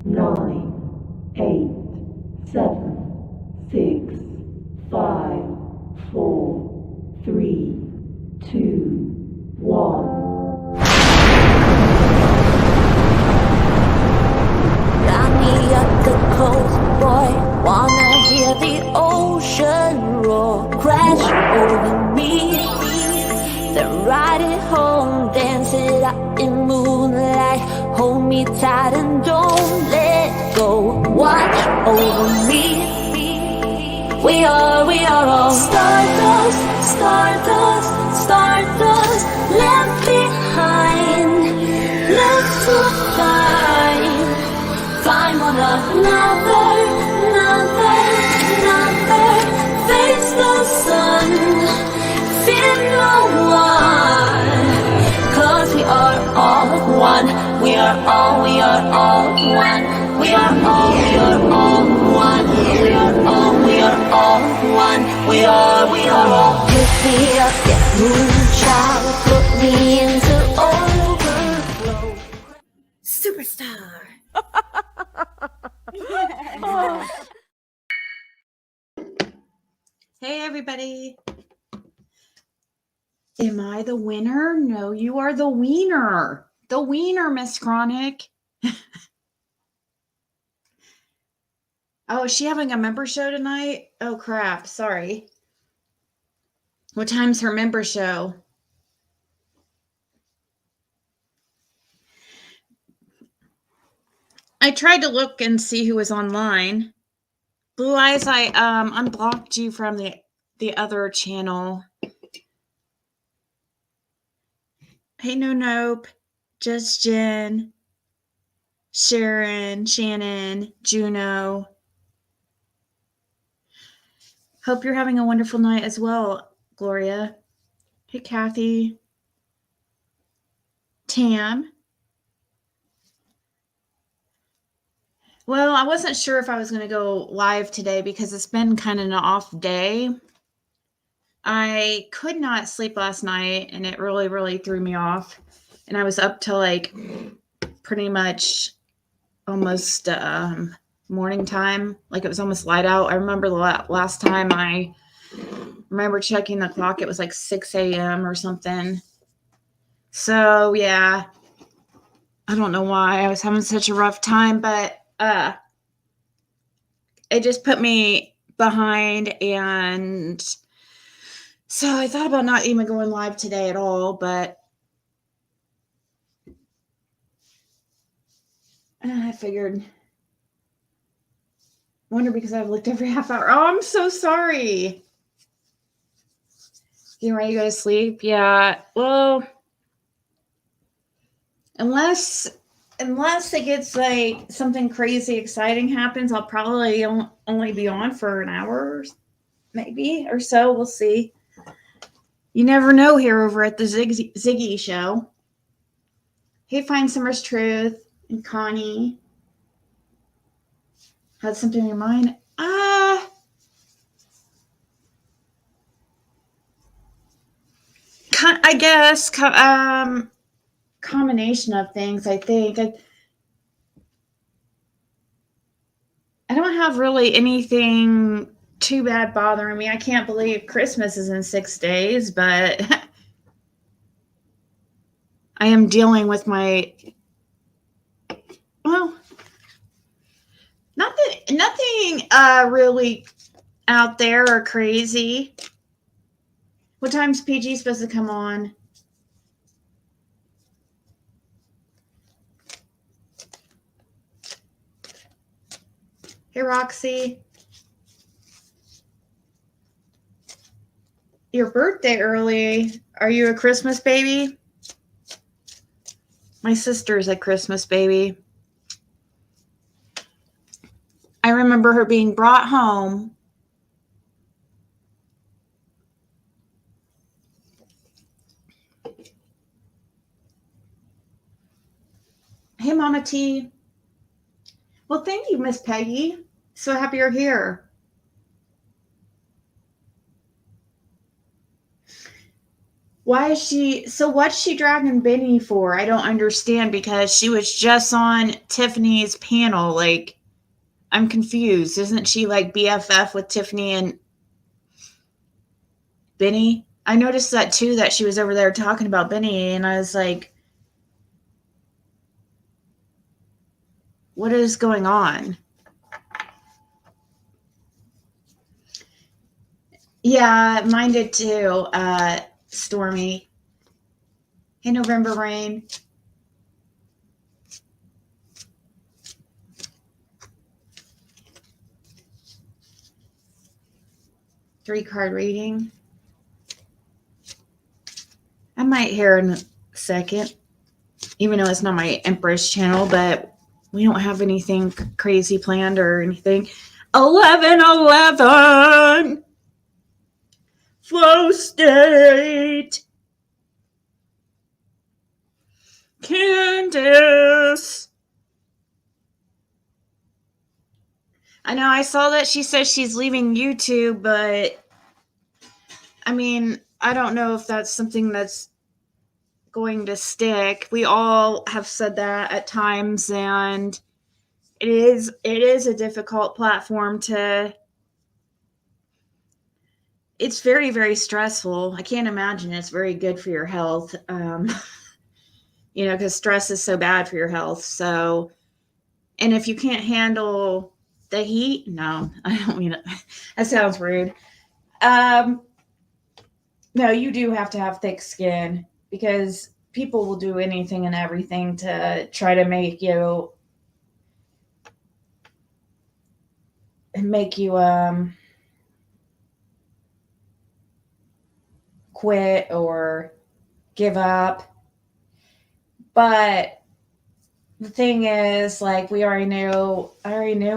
9, 8, 7, 6, 5, 4, 3, 2, 1. Got me up the coast, boy. Wanna hear the ocean roar crash over me. Then ride it home, dance it out in moonlight. Hold me tight and don't let go. Watch over me. We are all stardust, stardust, stardust. Left behind, left to find one another, face the sun, fear no one, 'cause we are all one, we are all one, we are all, we are all one, we are all one, we are all. Pick me up, yeah, moonchild, put me into overflow. Superstar. Hey everybody. Am I the winner? No, you are the wiener. The wiener, Miss Chronic. Oh, is she having a member show tonight? Oh crap, sorry. What time's her member show? I tried to look and see who was online. Blue Eyes, I unblocked you from the other channel. Hey, no nope. Just Jen, Sharon, Shannon, Juno. Hope you're having a wonderful night as well, Gloria. Hey, Kathy. Tam. Well, I wasn't sure if I was going to go live today because it's been kind of an off day. I could not sleep last night, and it really, really threw me off. And I was up till like pretty much almost morning time. Like it was almost light out. I remember the last time I remember checking the clock, it was like 6 a.m. or something. So, yeah. I don't know why I was having such a rough time, but it just put me behind, and so I thought about not even going live today at all, but I figured, wonder because I've looked every half hour. Oh, I'm so sorry. Getting ready to go to sleep? Yeah, well, unless it gets like something crazy exciting happens, I'll probably only be on for an hour maybe or so. We'll see. You never know here over at the Ziggy show. Hey, Find Summer's Truth and Connie. Had something in your mind? I guess combination of things. I think I don't have really anything too bad bothering me. I can't believe Christmas is in 6 days, but I am dealing with my, well, nothing really out there or crazy. What time's PG supposed to come on? Hey, Roxy. Your birthday early. Are you a Christmas baby? My sister's a Christmas baby. I remember her being brought home. Hey, Mama T. Well, thank you, Miss Peggy. So happy you're here. Why is she, so what's she dragging Benny for? I don't understand, because she was just on Tiffany's panel. Like, I'm confused. Isn't she like BFF with Tiffany and Benny? I noticed that too, that she was over there talking about Benny, and I was like, what is going on? Yeah, mine did too, Stormy. Hey, November Rain. Three-card reading. I might hear in a second, even though it's not my Empress channel, but we don't have anything crazy planned or anything. 1111 flow state. Candace. I know I saw that she says she's leaving YouTube, but I mean, I don't know if that's something that's going to stick. We all have said that at times, and it is a difficult platform to, it's very, very stressful. I can't imagine it's very good for your health. You know, because stress is so bad for your health. So, and if you can't handle the heat, no, I don't mean it. That sounds rude. No, you do have to have thick skin, because people will do anything and everything to try to make you quit or give up. But the thing is, like, I already knew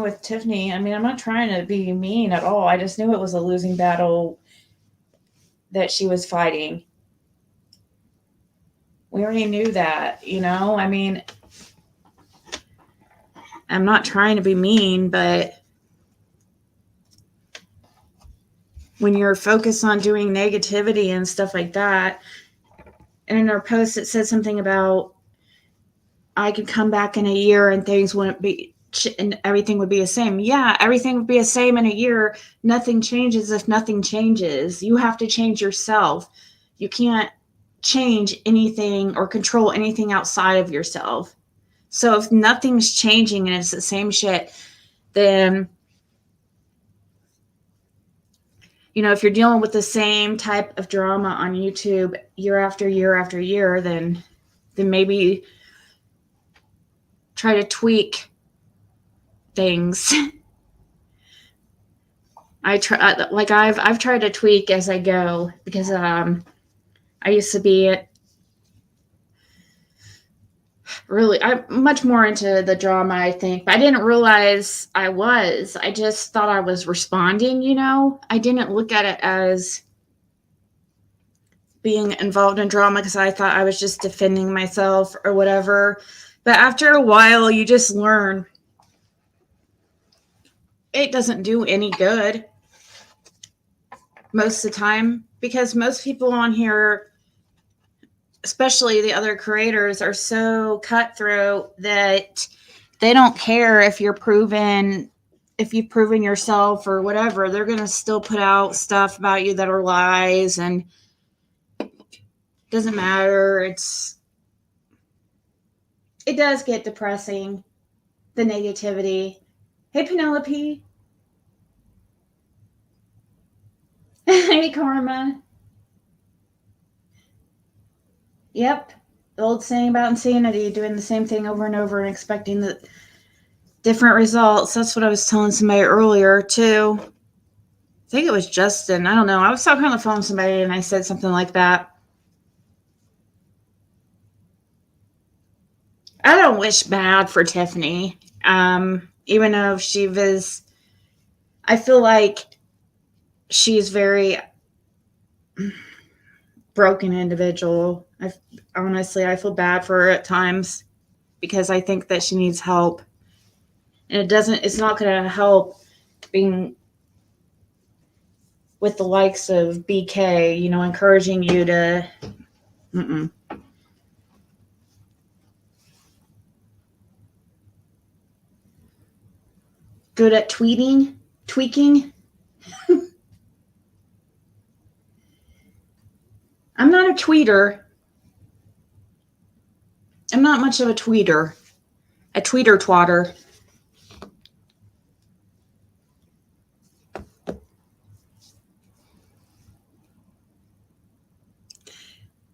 with Tiffany. I mean, I'm not trying to be mean at all. I just knew it was a losing battle that she was fighting. We already knew that, you know? I mean, I'm not trying to be mean, but when you're focused on doing negativity and stuff like that, and in her post it said something about, I could come back in a year and things wouldn't be, and everything would be the same. Yeah, everything would be the same in a year. Nothing changes if nothing changes. You have to change yourself. You can't change anything or control anything outside of yourself. So if nothing's changing and it's the same shit, then, you know, if you're dealing with the same type of drama on YouTube year after year after year, then maybe try to tweak things. I've tried to tweak as I go, because I used to be I'm much more into the drama, I think, but I didn't realize I just thought I was responding, you know. I didn't look at it as being involved in drama, because I thought I was just defending myself or whatever. But after a while, you just learn it doesn't do any good most of the time, because most people on here, especially the other creators, are so cutthroat that they don't care if you've proven yourself or whatever. They're going to still put out stuff about you that are lies, and it doesn't matter. It does get depressing, the negativity. Hey, Penelope. Hey, Karma. Yep. The old saying about insanity, doing the same thing over and over and expecting the different results. That's what I was telling somebody earlier, too. I think it was Justin. I don't know. I was talking on the phone with somebody and I said something like that. I don't wish bad for Tiffany. Even though I feel like she's very broken individual. Honestly, I feel bad for her at times, because I think that she needs help. And it's not going to help being with the likes of BK, you know, encouraging you to Mm-mm. Good at tweeting? Tweaking? I'm not a tweeter. I'm not much of a tweeter. A tweeter twatter.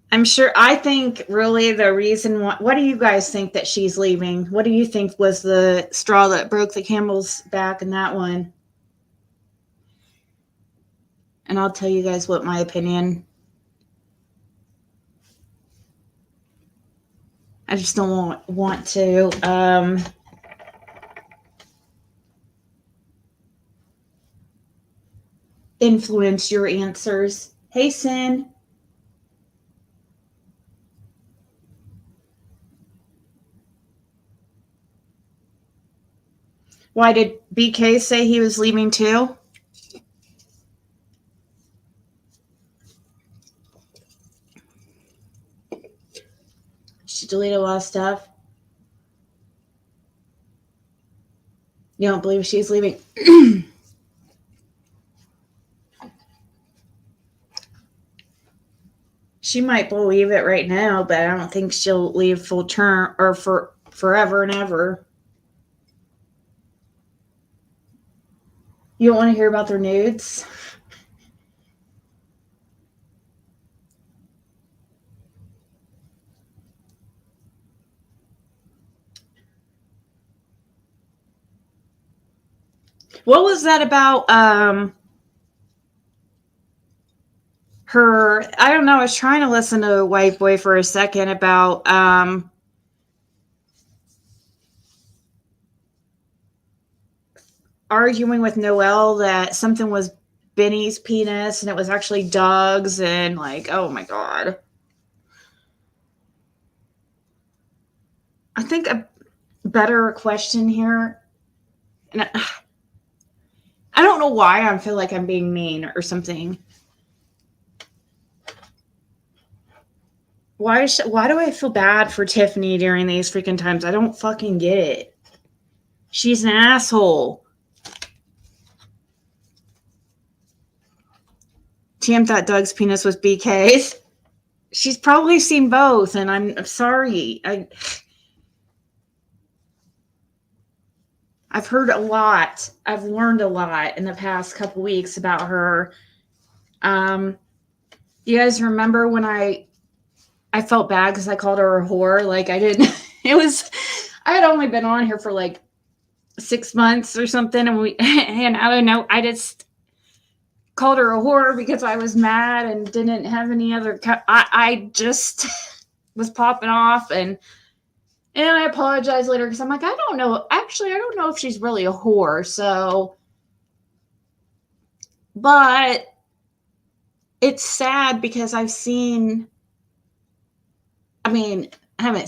I'm sure. I think really the reason what do you guys think that she's leaving? What do you think was the straw that broke the camel's back in that one? And I'll tell you guys what my opinion. I just don't want to influence your answers. Hey, Sin. Why did BK say he was leaving too? She deleted a lot of stuff. You don't believe she's leaving? She might believe it right now, but I don't think she'll leave full term or for forever and ever. You don't want to hear about their nudes? What was that about? Her, I don't know. I was trying to listen to White Boy for a second about arguing with Noelle that something was Benny's penis and it was actually Doug's, and like, oh my God. I think a better question here, and I don't know why I feel like I'm being mean or something. Why do I feel bad for Tiffany during these freaking times? I don't fucking get it. She's an asshole. TM thought Doug's penis was BK's. She's probably seen both, and I'm sorry. I've heard a lot. I've learned a lot in the past couple weeks about her. You guys remember when I felt bad because I called her a whore? Like I didn't. I had only been on here for like 6 months or something, and I don't know. I just called her a whore because I was mad and didn't have any other. I just was popping off, and I apologized later because I'm like, I don't know. Actually, I don't know if she's really a whore. So, but it's sad because I haven't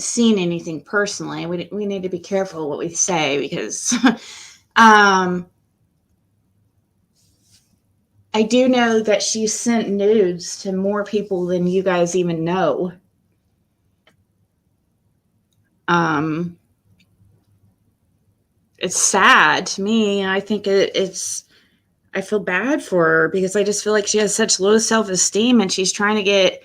seen anything personally. We need to be careful what we say because I do know that she sent nudes to more people than you guys even know. It's sad to me. I think I feel bad for her because I just feel like she has such low self-esteem and she's trying to get,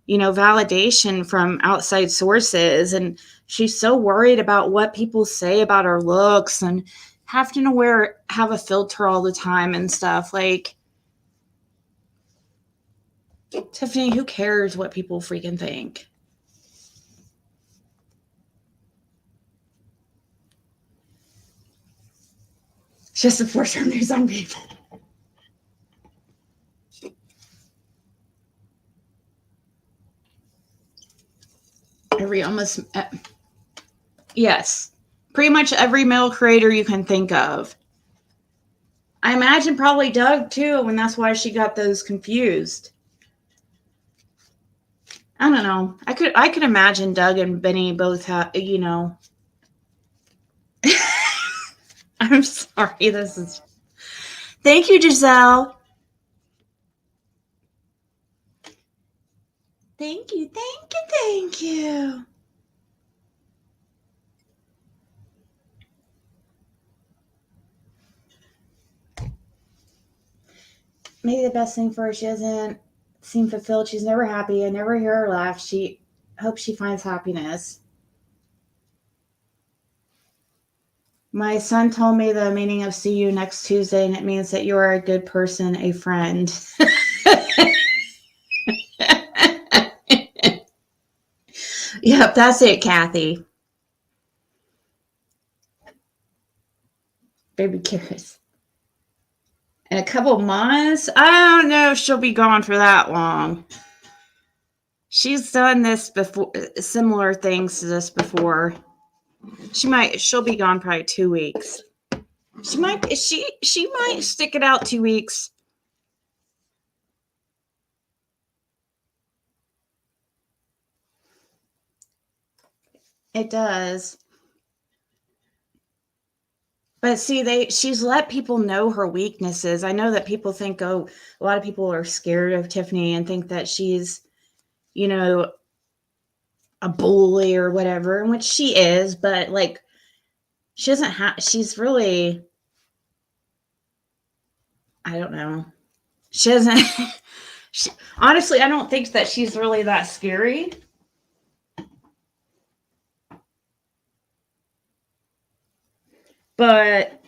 validation from outside sources. And she's so worried about what people say about her looks and having to have a filter all the time and stuff. Like, Tiffany, who cares what people freaking think? Just to force her news on people. Yes, pretty much every male creator you can think of. I imagine probably Doug too, and that's why she got those confused. I don't know. I could imagine Doug and Benny both have, I'm sorry. Thank you, Giselle. Thank you, thank you, thank you. Maybe the best thing for her, she doesn't seem fulfilled. She's never happy. I never hear her laugh. She hopes she finds happiness. My son told me the meaning of see you next Tuesday, and it means that you are a good person, a friend. Yep, that's it, Kathy. Baby carrots. In a couple months, I don't know if she'll be gone for that long. She's done this before, similar things to this before. She'll be gone probably 2 weeks. She might stick it out 2 weeks. It does. But see, she's let people know her weaknesses. I know that people think, a lot of people are scared of Tiffany and think that she's, a bully or whatever, which she is, but like, she doesn't have, she's really, I don't know. She doesn't, honestly, I don't think that she's really that scary. But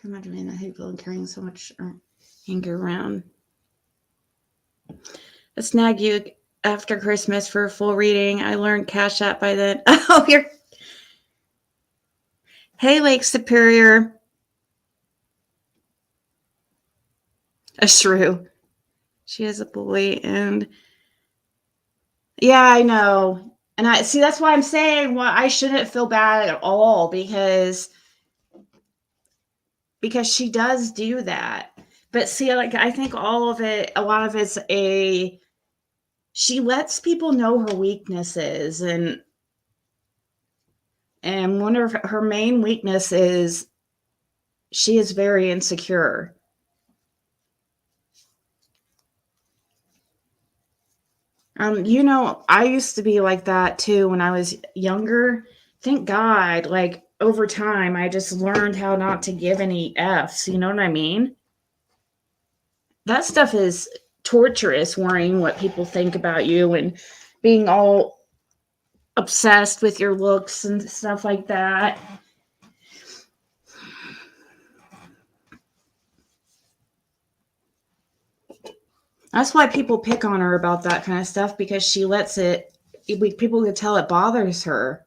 I'm not doing that hateful and carrying so much anger around. I snag you after Christmas for a full reading. I learned Cashapp by then. Oh, you're. Hey, Lake Superior. A shrew. She is a bully, and yeah, I know. And I see that's why I'm saying I shouldn't feel bad at all because she does do that. But see, like I think a lot of it's she lets people know her weaknesses, and one of her main weakness is she is very insecure. I used to be like that too when I was younger. Thank God, like over time, I just learned how not to give any F's. You know what I mean? That stuff is torturous, worrying what people think about you and being all obsessed with your looks and stuff like that. That's why people pick on her about that kind of stuff, because she lets people could tell it bothers her.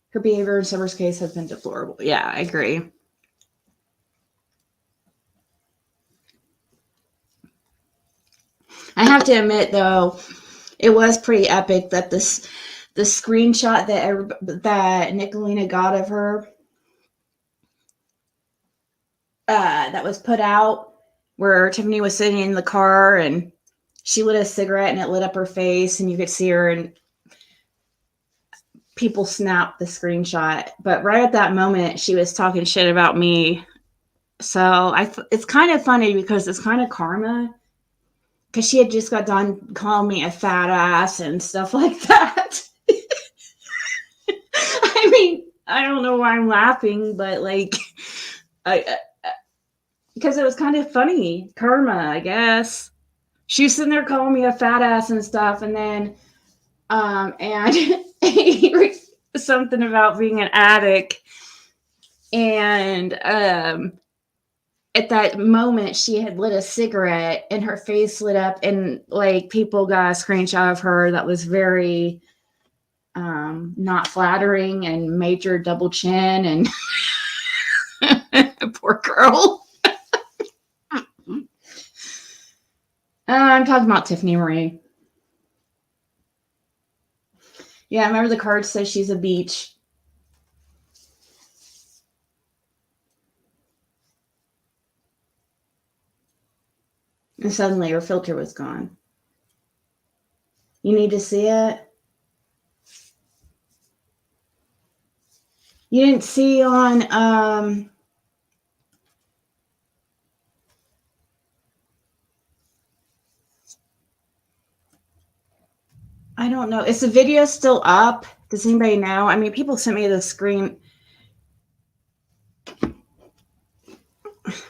Her behavior in Summer's case has been deplorable. Yeah, I agree. I have to admit, though, it was pretty epic that the screenshot that Nicolina got of her that was put out, where Tiffany was sitting in the car and she lit a cigarette and it lit up her face and you could see her, and people snapped the screenshot. But right at that moment, she was talking shit about me. So it's kind of funny because it's kind of karma, because she had just got done calling me a fat ass and stuff like that. I mean, I don't know why I'm laughing, but like, because it was kind of funny. Karma, I guess. She was sitting there calling me a fat ass and stuff, and then and something about being an addict. And at that moment, she had lit a cigarette and her face lit up, and like people got a screenshot of her that was very not flattering and major double chin, and poor girl. I'm talking about Tiffany Marie. Yeah, I remember the card says she's a beach. And suddenly her filter was gone. You need to see it? You didn't see on I don't know. Is the video still up? Does anybody know? I mean, people sent me the screen.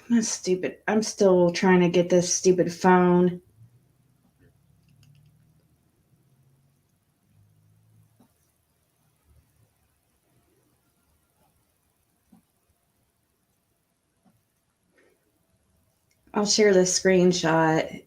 That's stupid. I'm still trying to get this stupid phone. I'll share this screenshot.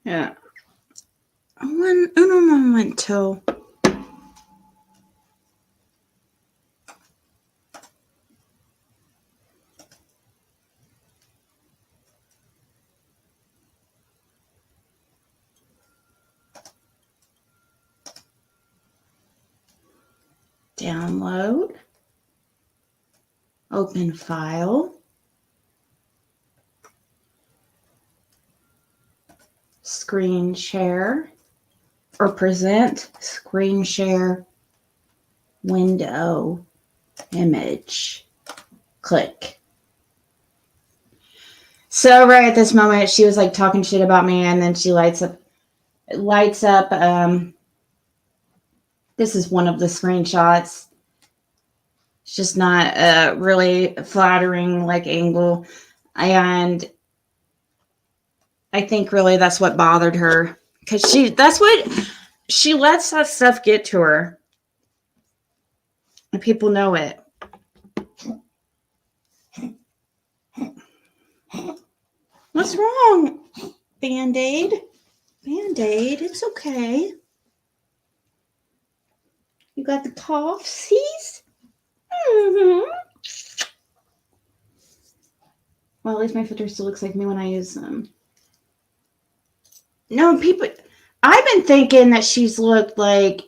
Yeah. Un momento. Download. Open file. Screen share. Or present. Screen share. Window. Image. Click. So right at this moment, she was like talking shit about me, and then she lights up. This is one of the screenshots. It's just not really flattering like angle, and I think really that's what bothered her, because she lets that stuff get to her, and people know it. What's wrong? Band-Aid? Band-Aid, it's okay. You got the cough, sees? Mm-hmm. Well, at least my filter still looks like me when I use them. No, people... I've been thinking that she's looked like...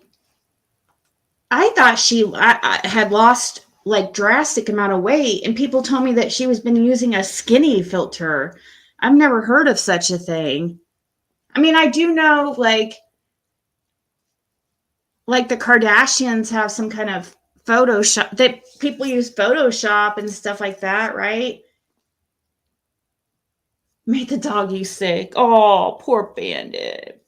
I thought I had lost like drastic amount of weight, and people told me that she was been using a skinny filter. I've never heard of such a thing. I mean, I do know like the Kardashians have some kind of Photoshop, that people use Photoshop and stuff like that, right? Made the doggy sick. Oh, poor Bandit.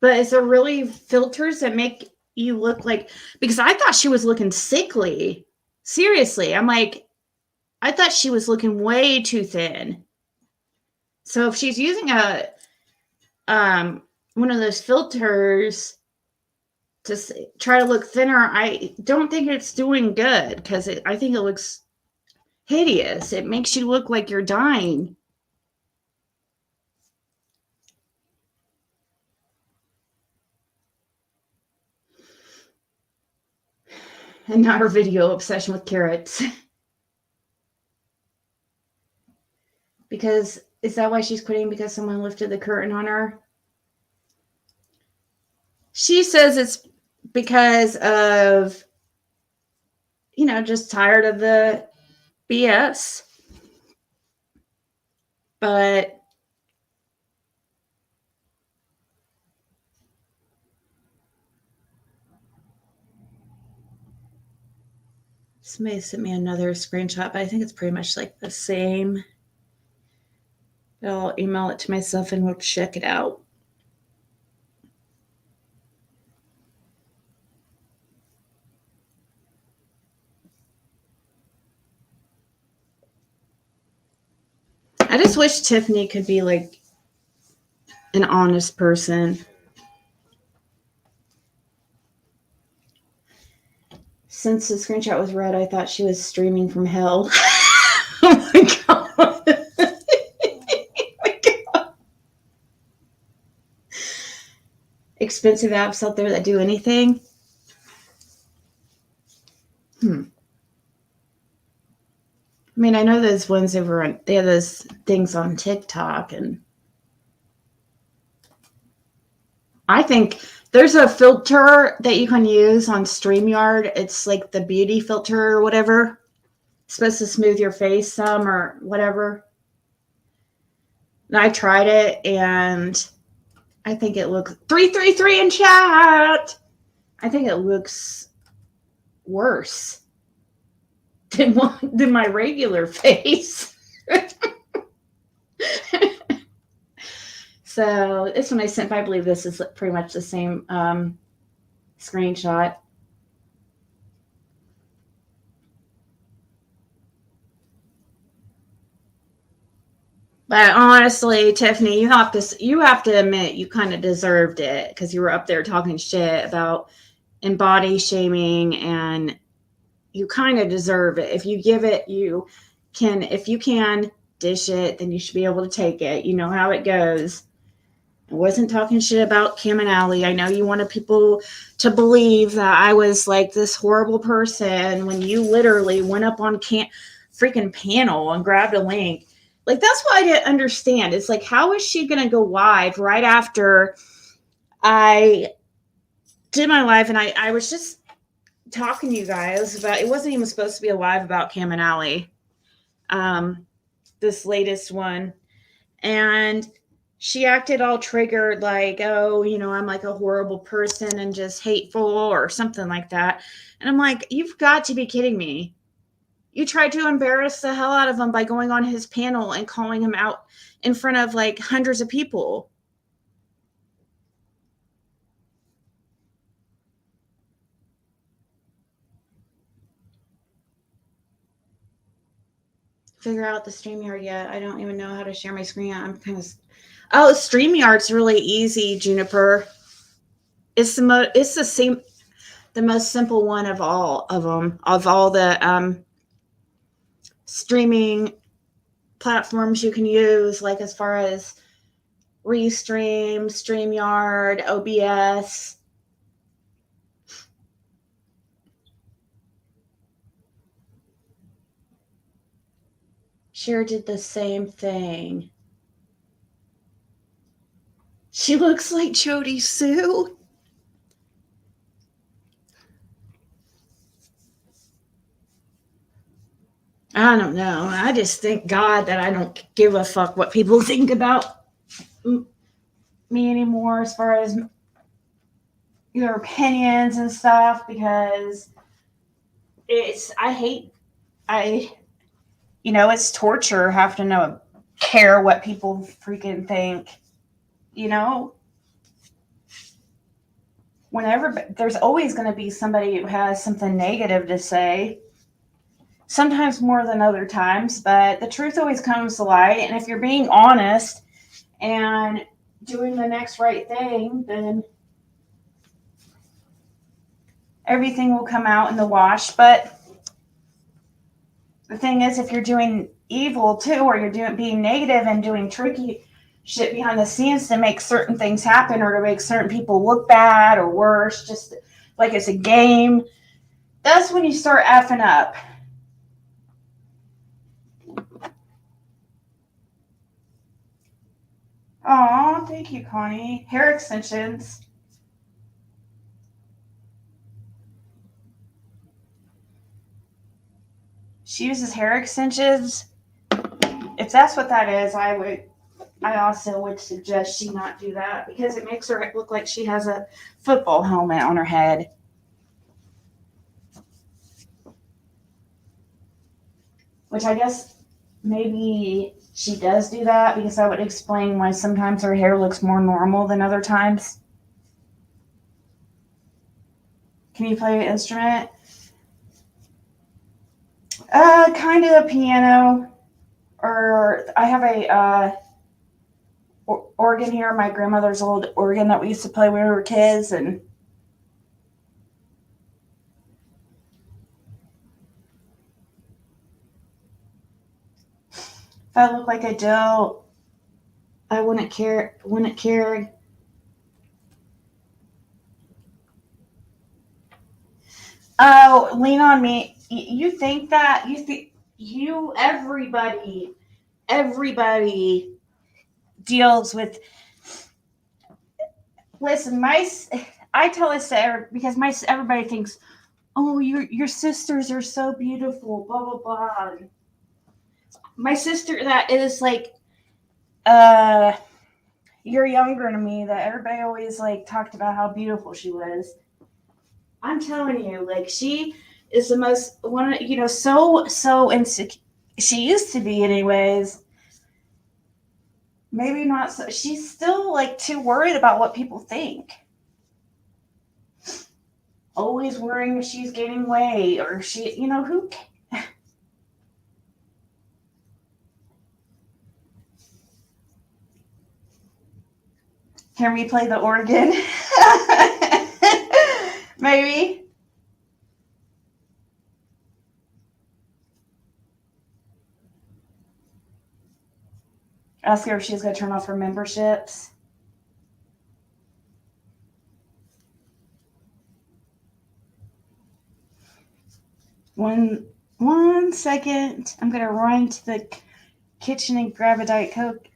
But is there really filters that make you look like, because I thought she was looking sickly. Seriously, I'm like, I thought she was looking way too thin. So if she's using a one of those filters to try to look thinner, I don't think it's doing good, because I think it looks hideous. It makes you look like you're dying. And not her video obsession with carrots. Because, is that why she's quitting? Because someone lifted the curtain on her? She says it's because of, just tired of the BS. But somebody sent me another screenshot, but I think it's pretty much like the same. I'll email it to myself and we'll check it out. I just wish Tiffany could be like an honest person. Since the screenshot was read, I thought she was streaming from hell. Oh my god. Oh my god. Expensive apps out there that do anything? I mean, I know those ones over on, they have those things on TikTok, and I think there's a filter that you can use on StreamYard. It's like the beauty filter or whatever. It's supposed to smooth your face some or whatever. And I tried it, and I think it looks 333 in chat. I think it looks worse than my regular face. So this one I sent, I believe this is pretty much the same screenshot. But honestly, Tiffany, you have to admit you kind of deserved it, because you were up there talking shit about body shaming, and you kind of deserve it. If you give it, if you can dish it, then you should be able to take it. You know how it goes. I wasn't talking shit about Kim and Allie. I know you wanted people to believe that I was like this horrible person when you literally went up on freaking panel and grabbed a link. Like, that's what I didn't understand. It's like, how is she going to go live right after I did my live? And I was just talking to you guys about, it wasn't even supposed to be a live about Kim and Allie, this latest one. And she acted all triggered, like, oh, I'm like a horrible person and just hateful or something like that. And I'm like, you've got to be kidding me. You tried to embarrass the hell out of him by going on his panel and calling him out in front of like hundreds of people. Figure out the StreamYard yet. I don't even know how to share my screen. I'm kind of... Oh, StreamYard's really easy, Juniper. It's the most simple one of all of them, of all the streaming platforms you can use, like as far as Restream, StreamYard, OBS. Cher did the same thing. She looks like Jody Sue. I don't know. I just thank God that I don't give a fuck what people think about me anymore, as far as their opinions and stuff, because it's torture having to care what people freaking think. Whenever there's always going to be somebody who has something negative to say, sometimes more than other times, but the truth always comes to light. And if you're being honest and doing the next right thing, then everything will come out in the wash. But the thing is, if you're doing evil too, or you're being negative and doing tricky shit behind the scenes to make certain things happen, or to make certain people look bad or worse, just like it's a game, that's when you start effing up. Oh, thank you, Connie. Hair extensions. She uses hair extensions. If that's what that is, I also would suggest she not do that, because it makes her look like she has a football helmet on her head. Which I guess maybe she does do that, because that would explain why sometimes her hair looks more normal than other times. Can you play an instrument? Kind of a piano, or I have a organ here, my grandmother's old organ that we used to play when we were kids, and if I look like I don't, I wouldn't care. Oh, lean on me. You think that everybody deals with. Listen, I tell this to because everybody thinks, oh, your sisters are so beautiful, blah blah blah. My sister that is like, you're younger than me, that everybody always like talked about how beautiful she was. I'm telling you, like, she is the most one, so insecure. She used to be, anyways. Maybe not so. She's still like too worried about what people think. Always worrying if she's gaining weight or who. Hear me play the organ? Maybe. Ask her if she's going to turn off her memberships. One second. I'm going to run to the kitchen and grab a Diet Coke.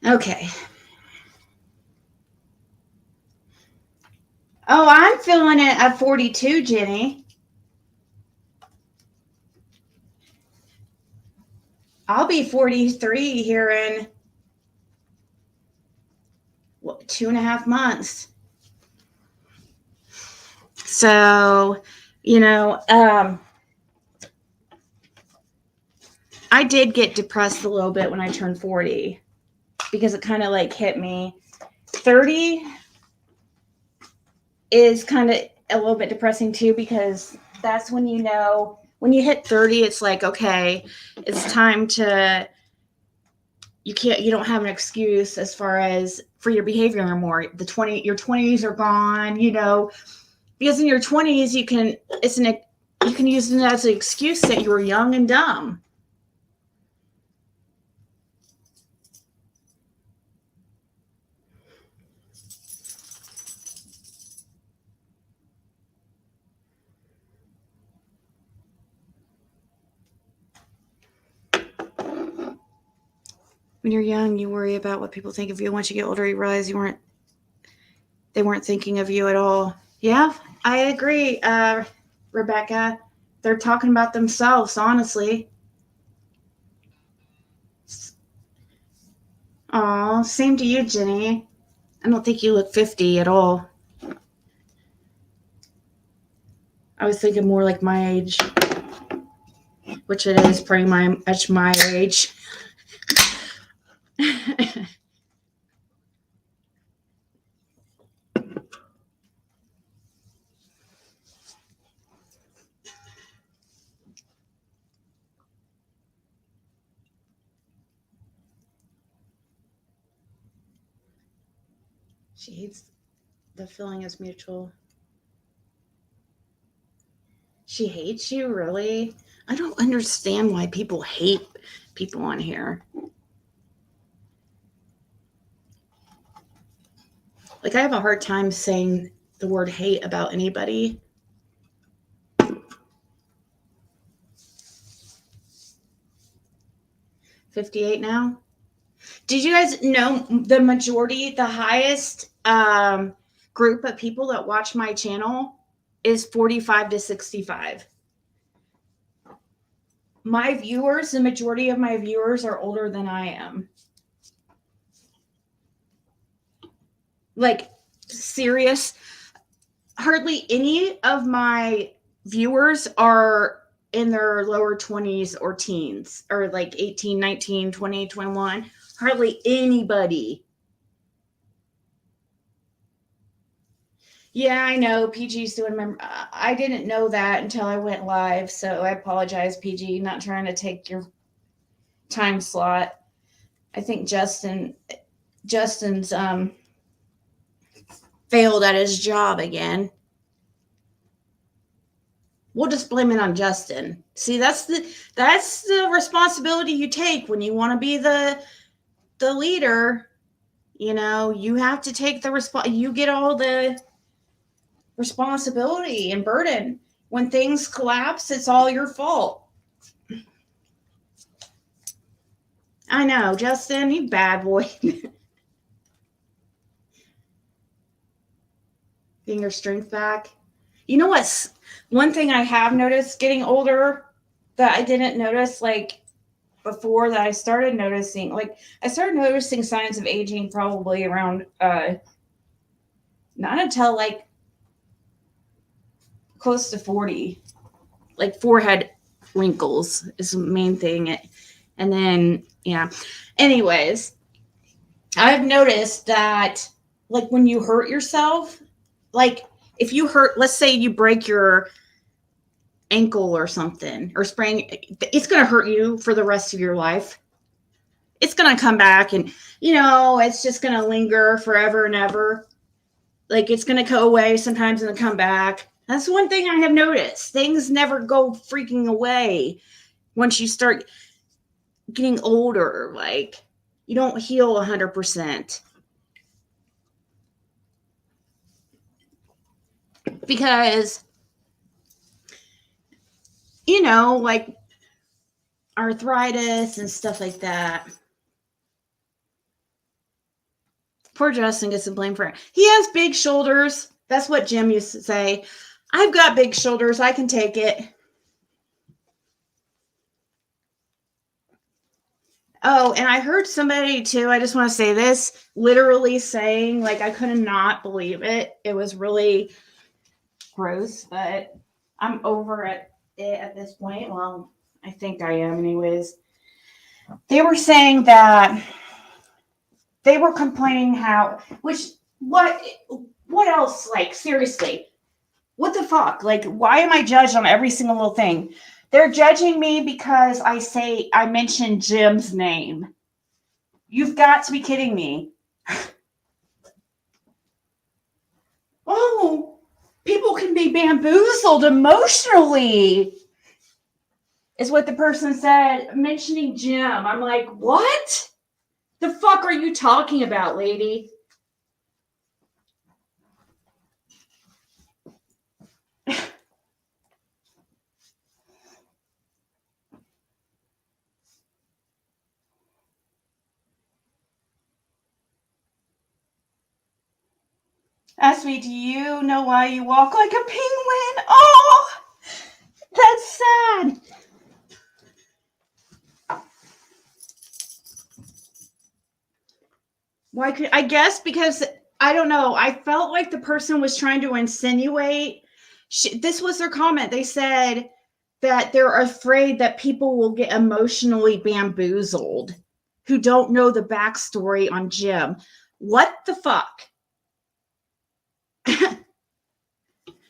Okay. Oh, I'm feeling it at 42, Jenny. I'll be 43 here in 2.5 months. So, I did get depressed a little bit when I turned 40 because it kind of like hit me. 30 is kind of a little bit depressing too, because that's when when you hit 30, it's like, okay, it's time to, you don't have an excuse as far as for your behavior anymore. Your 20s are gone, because in your 20s you can use it as an excuse that you were young and dumb. When you're young, you worry about what people think of you. Once you get older, you realize they weren't thinking of you at all. Yeah, I agree, Rebecca. They're talking about themselves, honestly. Aw, same to you, Jenny. I don't think you look 50 at all. I was thinking more like my age, which it is pretty much my age. She hates the feeling is mutual. She hates you, really? I don't understand why people hate people on here. Like, I have a hard time saying the word hate about anybody. $58 now. Did you guys know the highest group of people that watch my channel is 45 to 65? The majority of my viewers are older than I am. Like, serious. Hardly any of my viewers are in their lower 20s or teens, or like 18, 19, 20, 21. Hardly anybody. Yeah, I know PG's doing I didn't know that until I went live, so I apologize, PG. Not trying to take your time slot. I think Justin's failed at his job again. We'll just blame it on Justin. See, that's the responsibility you take when you want to be the leader. You know, you have to take you get all the responsibility and burden. When things collapse, it's all your fault. I know, Justin, you bad boy. Getting your strength back. You know what's one thing I have noticed getting older that I didn't notice like before, that I started noticing? Like, I started noticing signs of aging probably around not until like close to 40. Like forehead wrinkles is the main thing. And then, yeah. Anyways, I've noticed that like when you hurt yourself, like if you hurt, let's say you break your ankle or something, or sprain, it's going to hurt you for the rest of your life. It's going to come back, and you know, it's just going to linger forever and ever. Like, it's going to go away sometimes and then come back. That's one thing I have noticed. Things never go freaking away once you start getting older. Like, you don't heal 100%. Because, you know, like arthritis and stuff like that. Poor Justin gets the blame for it. He has big shoulders. That's what Jim used to say. I've got big shoulders. I can take it. Oh, and I heard somebody too, I just want to say this, literally saying, like, I could not believe it. It was really gross, but I'm over it at this point. Well, I think I am anyways. They were saying that they were complaining what else? Like, seriously, what the fuck? Like, why am I judged on every single little thing? They're judging me because I mentioned Jim's name. You've got to be kidding me. Oh, people can be bamboozled emotionally, is what the person said, mentioning Jim. I'm like, what? The fuck are you talking about, lady? Ask me, do you know why you walk like a penguin? Oh, that's sad. Why could I guess because I don't know. I felt like the person was trying to insinuate. This was their comment. They said that they're afraid that people will get emotionally bamboozled who don't know the backstory on Jim. What the fuck?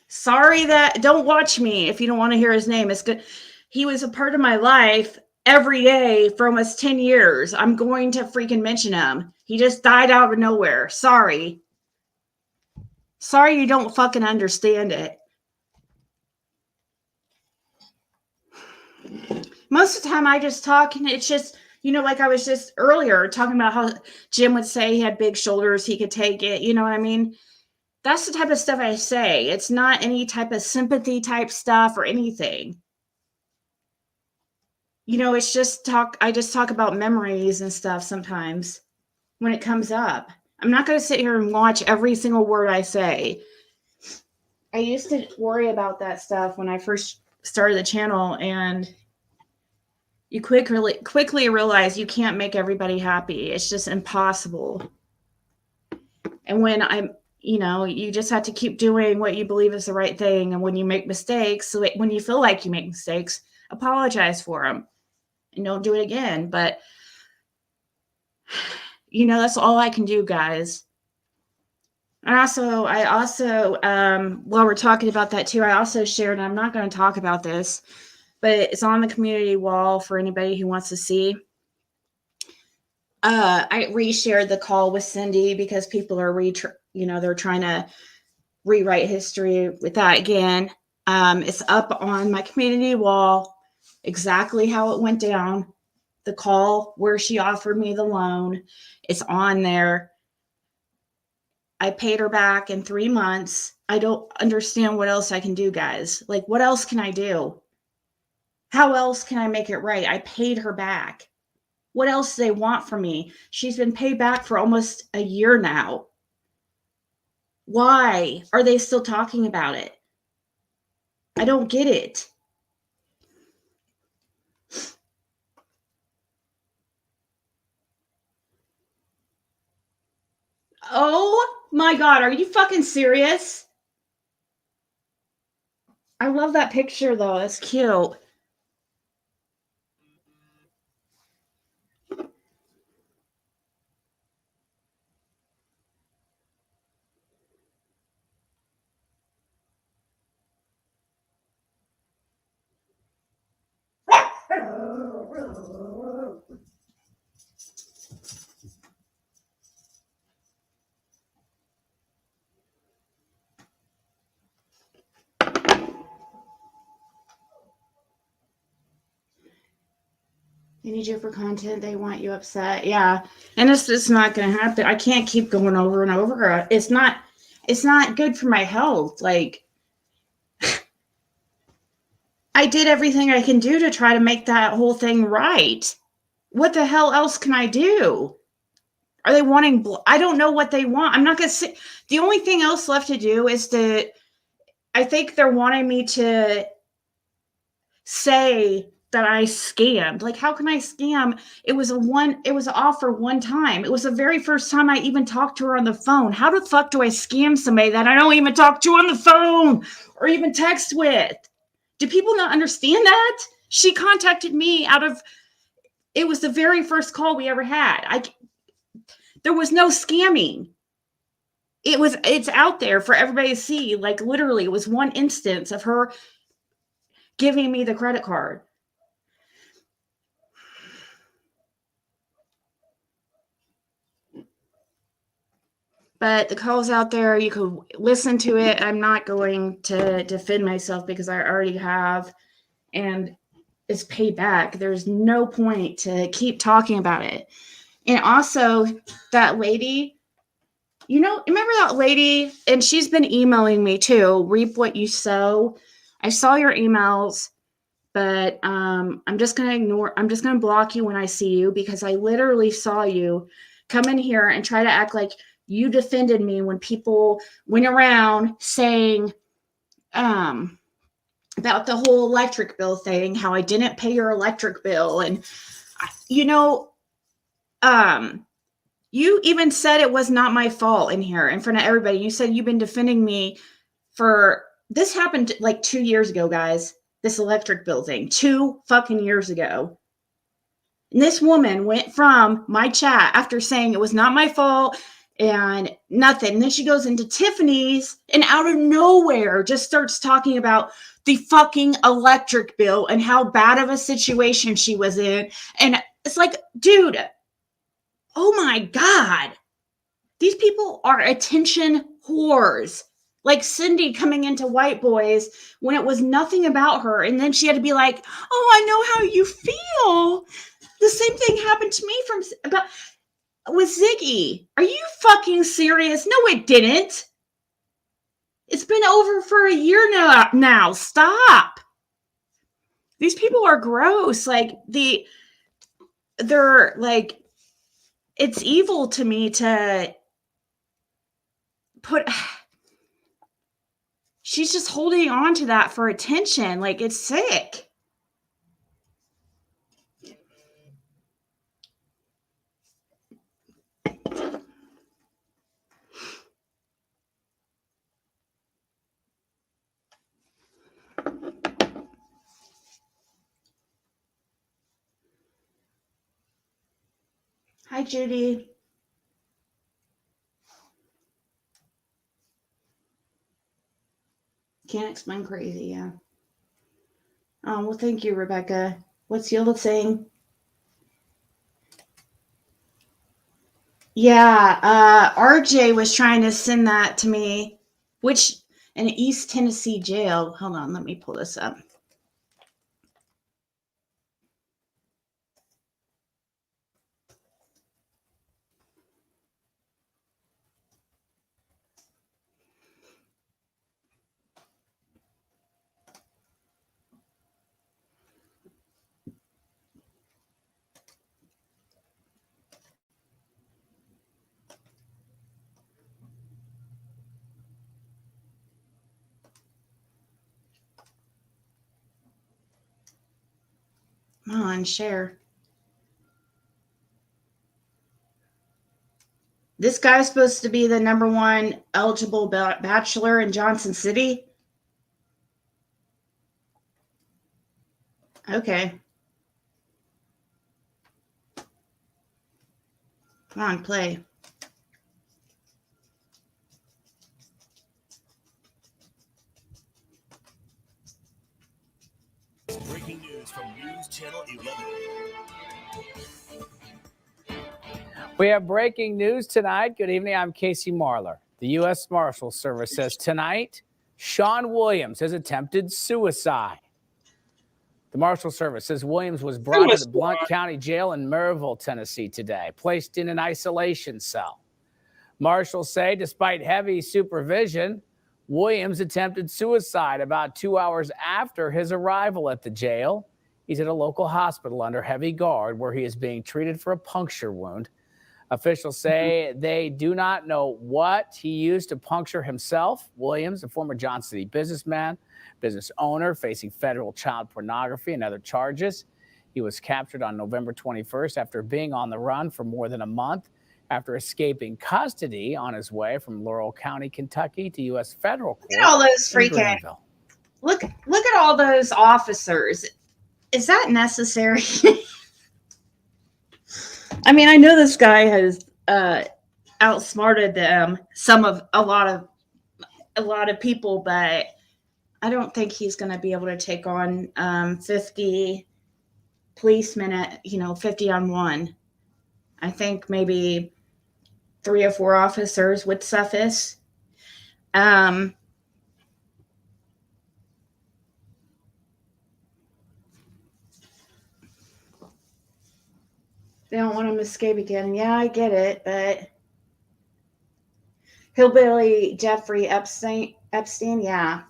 Sorry that don't watch me if you don't want to hear his name. It's good. He was a part of my life every day for almost 10 years. I'm going to freaking mention him. He just died out of nowhere. Sorry you don't fucking understand it. Most of the time I just talk, and it's just, you know, like I was just earlier talking about how Jim would say he had big shoulders, he could take it. You know what I mean? That's the type of stuff I say. It's not any type of sympathy type stuff or anything. You know, it's just I just talk about memories and stuff sometimes when it comes up. I'm not going to sit here and watch every single word I say. I used to worry about that stuff when I first started the channel, and you quickly realize you can't make everybody happy. It's just impossible. And when you just have to keep doing what you believe is the right thing. And when you make mistakes, so when you feel like you make mistakes, apologize for them and don't do it again. But, you know, that's all I can do, guys. And I also, while we're talking about that too, I also shared, and I'm not going to talk about this, but it's on the community wall for anybody who wants to see. I reshared the call with Cindy because people are they're trying to rewrite history with that again. It's up on my community wall, exactly how it went down. The call where she offered me the loan, it's on there. I paid her back in 3 months. I don't understand what else I can do, guys. Like, what else can I do? How else can I make it right? I paid her back. What else do they want from me? She's been paid back for almost a year now. Why are they still talking about it? I don't get it. Oh my God, are you fucking serious? I love that picture though. It's cute. They need you for content. They want you upset. Yeah. And it's just not going to happen. I can't keep going over and over. It's not good for my health. Like, I did everything I can do to try to make that whole thing right. What the hell else can I do? Are they wanting, I don't know what they want. I'm not going to say, the only thing else left to do is I think they're wanting me to say that I scammed. Like, how can I scam? It was an offer one time. It was the very first time I even talked to her on the phone. How the fuck do I scam somebody that I don't even talk to on the phone or even text with? Do people not understand that? She contacted me it was the very first call we ever had. There was no scamming. It's out there for everybody to see. Like, literally, it was one instance of her giving me the credit card. But the call's out there. You can listen to it. I'm not going to defend myself because I already have, and it's paid back. There's no point to keep talking about it. And also, that lady, remember that lady? And she's been emailing me too. Reap what you sow. I saw your emails, but I'm just gonna block you when I see you, because I literally saw you come in here and try to act like you defended me when people went around saying about the whole electric bill thing, how I didn't pay your electric bill. And you even said it was not my fault in here in front of everybody. You said you've been defending me for this. Happened like 2 years ago, guys. This electric bill thing, 2 fucking years ago. And this woman went from my chat after saying it was not my fault and nothing. And then she goes into Tiffany's and out of nowhere just starts talking about the fucking electric bill and how bad of a situation she was in. And it's like, dude, oh my God. These people are attention whores. Like Cindy coming into White Boys when it was nothing about her. And then she had to be like, oh, I know how you feel. The same thing happened to me with Ziggy. Are you fucking serious? No, it didn't. It's been over for a year now. Stop. These people are gross. Like, they're like, it's evil to me to put. She's just holding on to that for attention. Like, it's sick. Hi, Judy. Can't explain crazy, yeah. Well, thank you, Rebecca. What's Yola saying? Yeah, RJ was trying to send that to me, which an East Tennessee jail. Hold on, let me pull this up. Come on, share. This guy's supposed to be the number one eligible bachelor in Johnson City. Okay. Come on, play. Breaking news from News Channel 11. We have breaking news tonight. Good evening. I'm Casey Marlar. The U.S. Marshal Service says tonight, Sean Williams has attempted suicide. The Marshal Service says Williams was brought to the Blount County Jail in Maryville, Tennessee today, placed in an isolation cell. Marshals say despite heavy supervision, Williams attempted suicide about 2 hours after his arrival at the jail. He's at a local hospital under heavy guard where he is being treated for a puncture wound. Officials say they do not know what he used to puncture himself. Williams, a former Johnson City businessman, business owner, facing federal child pornography and other charges. He was captured on November 21st after being on the run for more than a month after escaping custody on his way from Laurel County, Kentucky to U.S. federal court. Look at all those freaking. Look at all those officers. Is that necessary? I mean, I know this guy has outsmarted them, a lot of people, but I don't think he's going to be able to take on 50 policemen at 50 on one. I think maybe 3 or 4 officers would suffice. They don't want him to escape again. Yeah, I get it, but Hillbilly Jeffrey Epstein, yeah.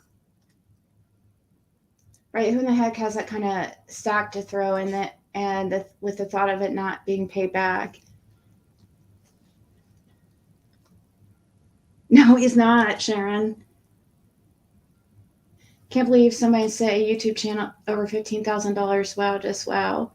Right, who in the heck has that kind of stack to throw in it and with the thought of it not being paid back? No, he's not, Sharon. Can't believe somebody said a YouTube channel over $15,000. Wow, just wow.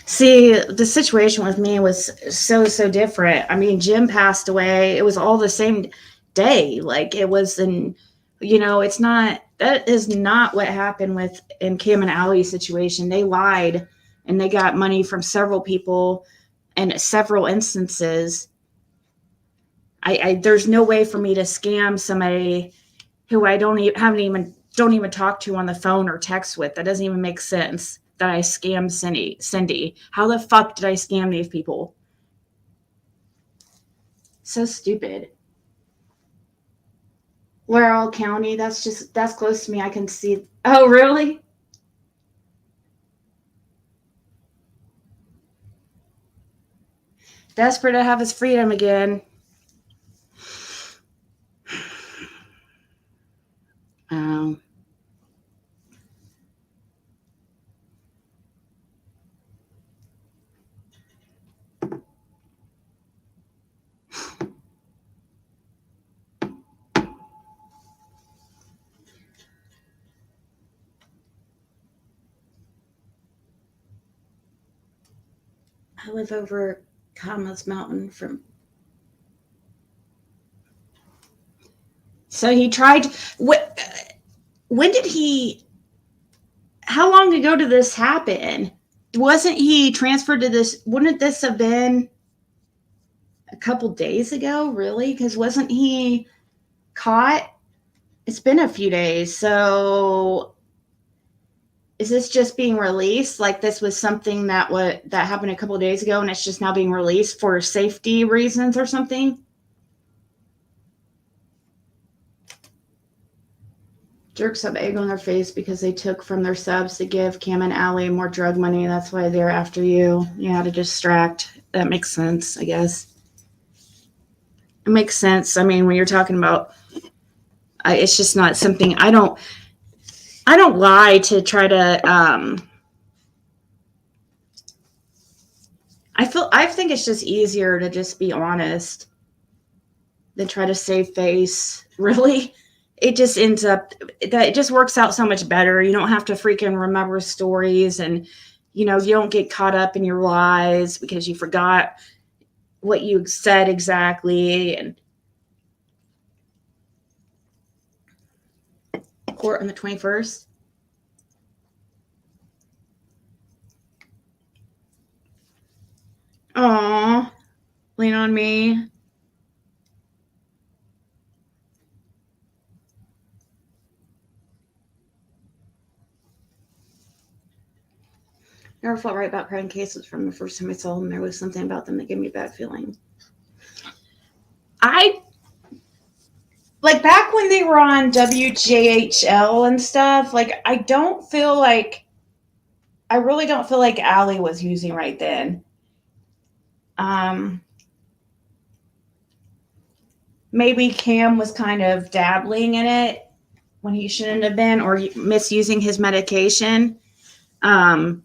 See, the situation with me was so different. I mean, Jim passed away. It was all the same day. Like it was it's not, that is not what happened in Cam and Allie's situation. They lied and they got money from several people in several instances. There's no way for me to scam somebody who I don't even talk to on the phone or text with. That doesn't even make sense. That I scammed Cindy. How the fuck did I scam these people? So stupid. Laurel County, that's close to me. I can see. Oh, really? Desperate to have his freedom again. I live over Kama's Mountain from So he tried. When did he? How long ago did this happen? Wasn't he transferred to this? Wouldn't this have been a couple days ago? Really? Because wasn't he caught? It's been a few days. So is this just being released? Like this was something that happened a couple of days ago, and it's just now being released for safety reasons or something? Jerks have egg on their face because they took from their subs to give Cam and Allie more drug money. That's why they're after you. Yeah, to distract. That makes sense, I guess. It makes sense. I mean, when you're talking about, it's just not something I don't lie to try to. I think it's just easier to just be honest than try to save face. Really, it just ends up that it just works out so much better. You don't have to freaking remember stories, and you don't get caught up in your lies because you forgot what you said exactly. And court on the 21st. Aw, lean on me. Never felt right about crying cases from the first time I saw them. There was something about them that gave me a bad feeling. Like back when they were on WJHL and stuff, like I really don't feel like Allie was using right then. Maybe Cam was kind of dabbling in it when he shouldn't have been, or misusing his medication. But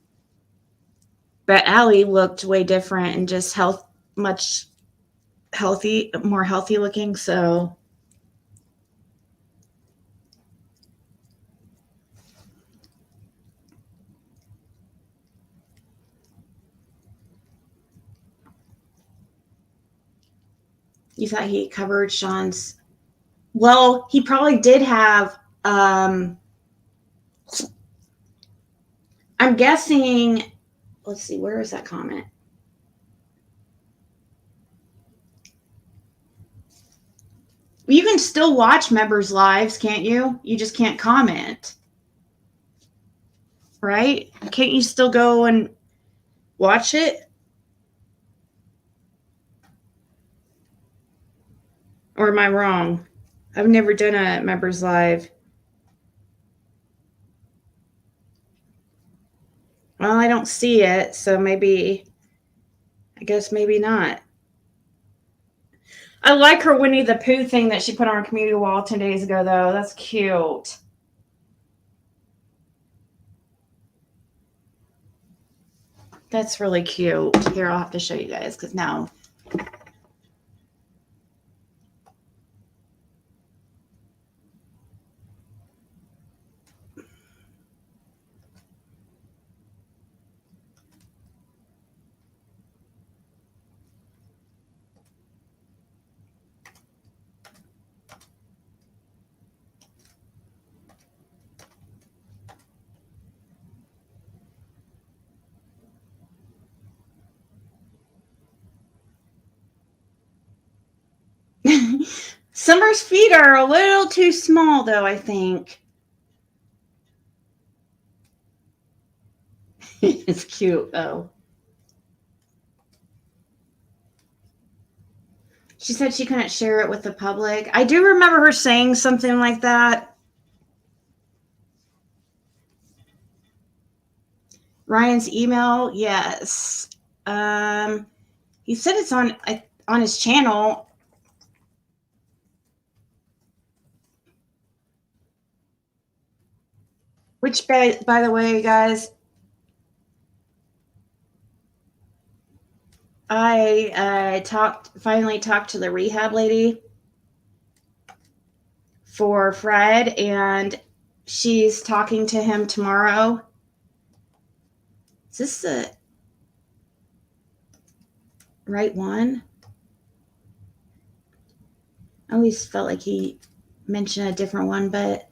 Allie looked way different and just more healthy looking. So you thought he covered Sean's? Well, he probably did have. I'm guessing. Let's see. Where is that comment? You can still watch members' lives, can't you? You just can't comment, right? Can't you still go and watch it? Or am I wrong? I've never done a members' live. Well, I don't see it, so I guess maybe not. I like her Winnie the Pooh thing that she put on her community wall 10 days ago, though. That's cute. That's really cute. Here, I'll have to show you guys because now. Summer's feet are a little too small, though, I think. It's cute, though. She said she couldn't share it with the public. I do remember her saying something like that. Ryan's email, yes. He said it's on his channel. Which, by the way, guys, I finally talked to the rehab lady for Fred, and she's talking to him tomorrow. Is this the right one? I always felt like he mention a different one, but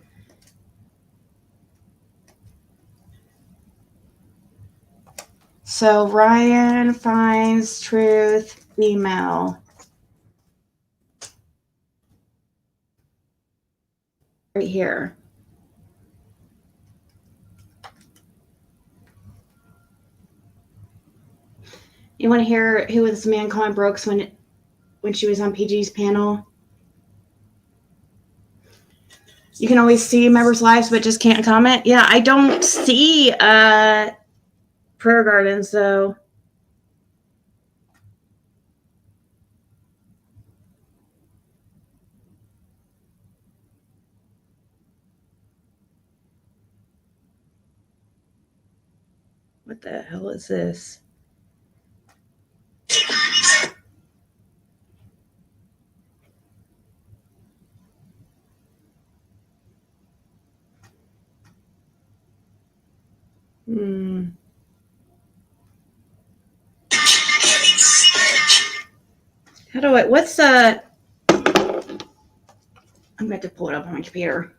so Ryan finds truth female. Right here. You want to hear who was this man calling Brooks when she was on PG's panel? You can always see members' lives, but just can't comment. Yeah, I don't see Prayer Gardens though. What the hell is this? How do I, what's I'm going to pull it up on my computer.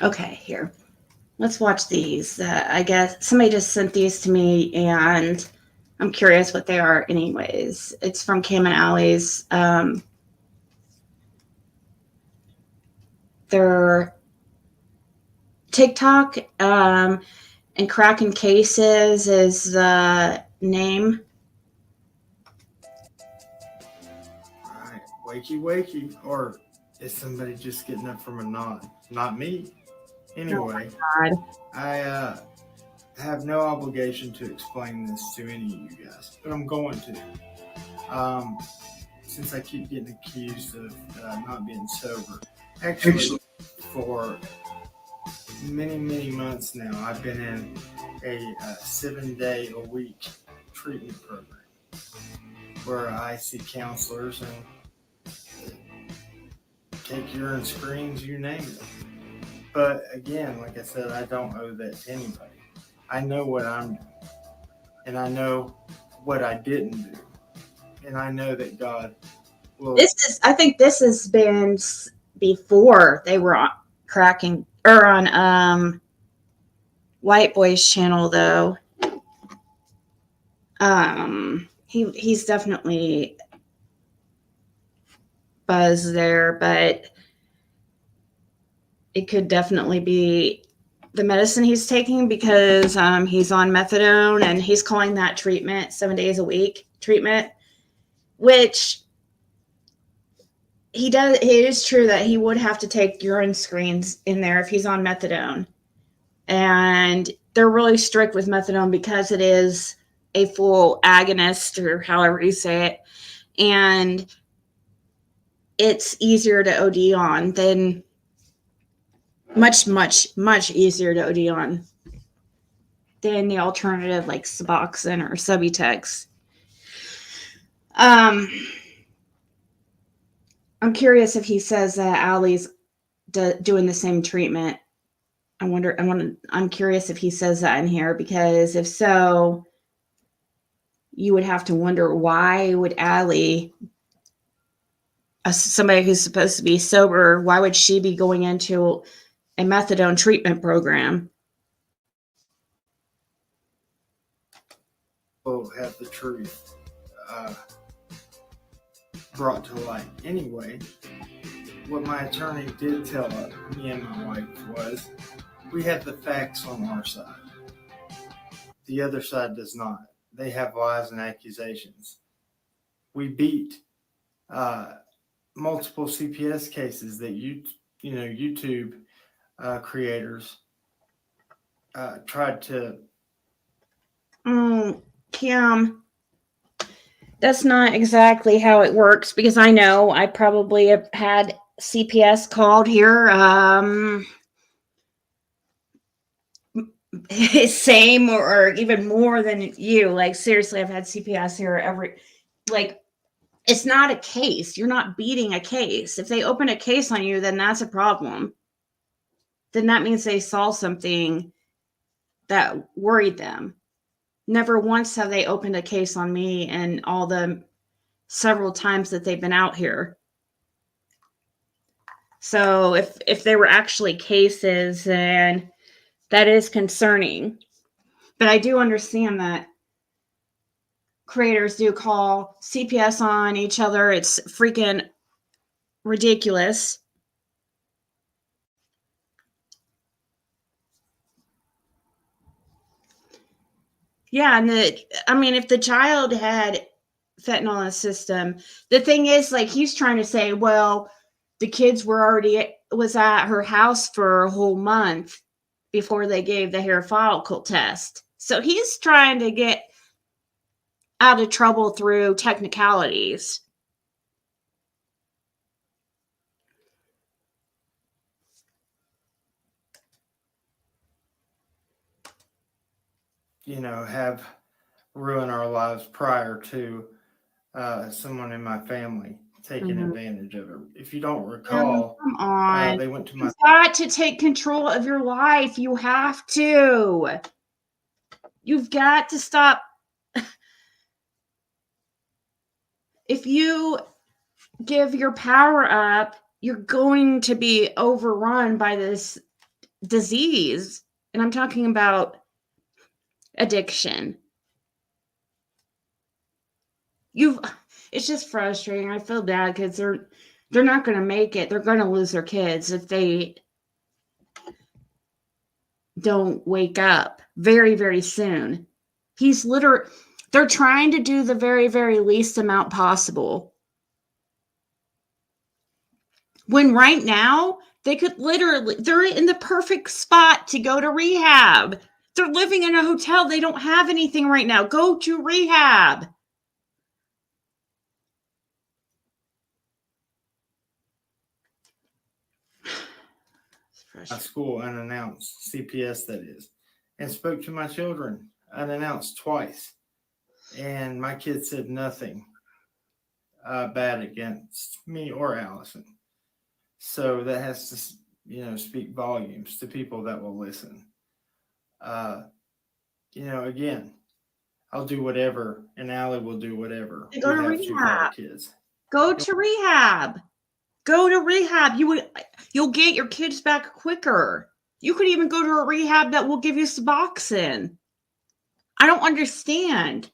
Okay, here. Let's watch these. I guess somebody just sent these to me, and I'm curious what they are anyways. It's from Cam and Allie's. Their TikTok, and Cracking Cases is the name. All right, wakey, wakey. Or is somebody just getting up from a nod? Not me. Anyway, I have no obligation to explain this to any of you guys, but I'm going to. Since I keep getting accused of not being sober. Actually, for many, many months now, I've been in a 7-day-a-week treatment program where I see counselors and take urine screens, you name it. But again, like I said, I don't owe that to anybody. I know what I'm doing, and I know what I didn't do, and I know that God will. I think this has been before they were on Cracking or on White Boy's channel, though. He's definitely buzzed there, but it could definitely be the medicine he's taking because he's on methadone and he's calling that treatment 7 days a week treatment, which he does. It is true that he would have to take urine screens in there if he's on methadone. And they're really strict with methadone because it is a full agonist or however you say it. And it's easier to OD on than much easier to OD on than the alternative like Suboxone or Subutex. I'm curious if he says that Allie's doing the same treatment. I'm curious if he says that in here, because if so, you would have to wonder, why would Allie, somebody who's supposed to be sober, why would she be going into a methadone treatment program? Will have the truth brought to light. Anyway, what my attorney did tell me and my wife was we have the facts on our side. The other side does not. They have lies and accusations. We beat multiple CPS cases that YouTube creators tried to. Kim, that's not exactly how it works, because I know I probably have had CPS called here same or even more than you. Like, seriously, I've had CPS here it's not a case. You're not beating a case. If they open a case on you, then that's a problem. Then that means they saw something that worried them. Never once have they opened a case on me and all the several times that they've been out here. So if there were actually cases, then that is concerning. But I do understand that creators do call CPS on each other. It's freaking ridiculous. Yeah, and if the child had fentanyl in the system, the thing is, like, he's trying to say, well, the kids was at her house for a whole month before they gave the hair follicle test. So he's trying to get out of trouble through technicalities. Have ruined our lives prior to someone in my family taking advantage of it. If you don't recall, come on. they went to my. You've got to take control of your life. You have to. You've got to stop. If you give your power up, you're going to be overrun by this disease. And I'm talking about addiction. It's just frustrating. I feel bad because they're not going to make it. They're going to lose their kids if they don't wake up very, very soon. They're trying to do the very, very least amount possible. When right now, they're in the perfect spot to go to rehab. They're living in a hotel. They don't have anything right now. Go to rehab. My school unannounced, CPS that is, and spoke to my children unannounced twice. And my kids said nothing bad against me or Allison. So that has to, speak volumes to people that will listen. Again, I'll do whatever, and Allie will do whatever. Go to rehab. Kids. Go to rehab. Go to rehab. You'll get your kids back quicker. You could even go to a rehab that will give you Suboxone. I don't understand.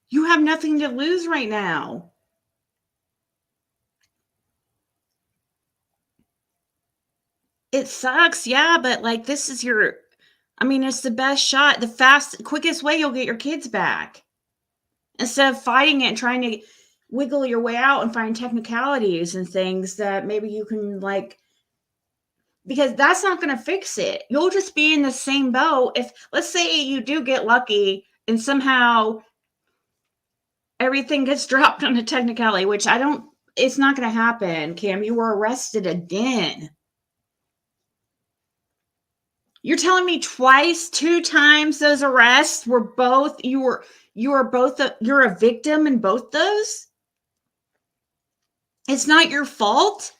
You have nothing to lose right now. It sucks, yeah, but this is it's the best shot, the quickest way you'll get your kids back. Instead of fighting it and trying to wiggle your way out and find technicalities and things that maybe you can because that's not going to fix it. You'll just be in the same boat. If, let's say you do get lucky and somehow everything gets dropped on a technicality, which it's not going to happen, Cam. You were arrested again. You're telling me two times those arrests were both, you're a victim in both those? It's not your fault?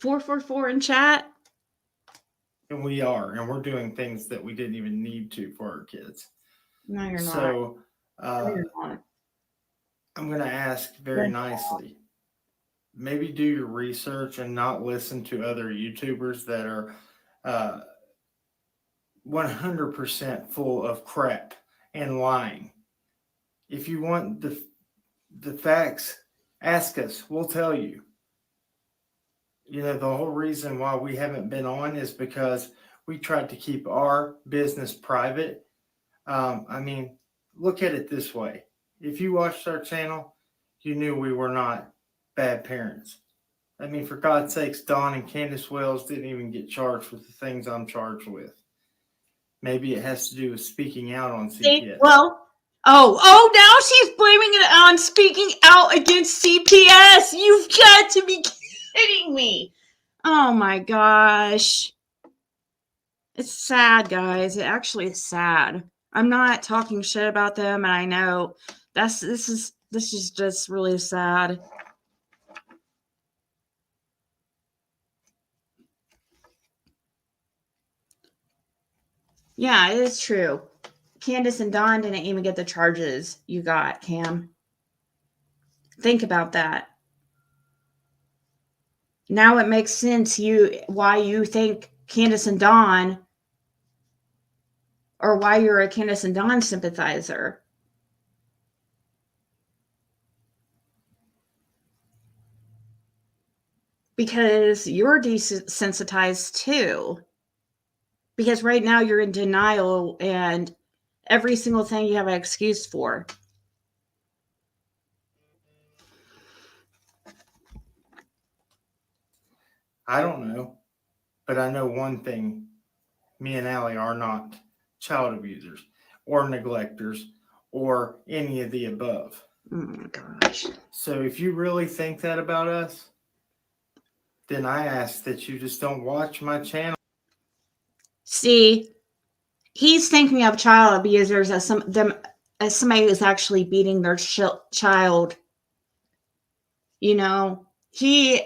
$444 in chat. And we're doing things that we didn't even need to for our kids. No, you're not. So I'm going to ask very nicely. Maybe do your research and not listen to other YouTubers that are 100% full of crap and lying. If you want the facts, ask us. We'll tell you. The whole reason why we haven't been on is because we tried to keep our business private. Look at it this way. If you watched our channel, you knew we were not bad parents. For God's sakes, Dawn and Candace Wells didn't even get charged with the things I'm charged with. Maybe it has to do with speaking out on CPS. Well, Oh, now she's blaming it on speaking out against CPS. You've got to be kidding me. Oh my gosh. It's sad, guys. It actually is sad. I'm not talking shit about them, and I know this is just really sad. Yeah, it is true. Candace and Dawn didn't even get the charges you got, Cam. Think about that. Now it makes sense why you think Candace and Dawn, or why you're a Candace and Dawn sympathizer. Because you're desensitized too. Because right now you're in denial and every single thing you have an excuse for. I don't know, but I know one thing. Me and Allie are not child abusers or neglectors or any of the above. Oh my gosh. So if you really think that about us, then I ask that you just don't watch my channel. See, he's thinking of child abusers as somebody who's actually beating their child. You know, he's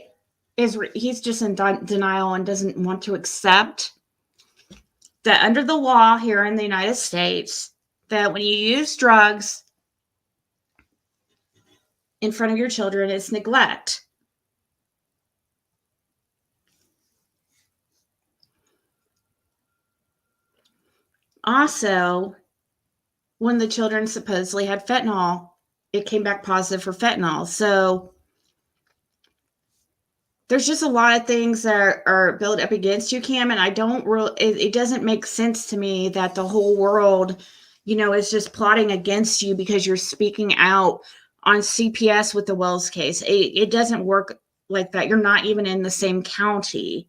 just in denial and doesn't want to accept that under the law here in the United States, that when you use drugs in front of your children, it's neglect. Also, when the children supposedly had fentanyl, it came back positive for fentanyl. So there's just a lot of things that are built up against you, Cam, and I don't really, it doesn't make sense to me that the whole world, is just plotting against you because you're speaking out on CPS with the Wells case. It doesn't work like that. You're not even in the same county.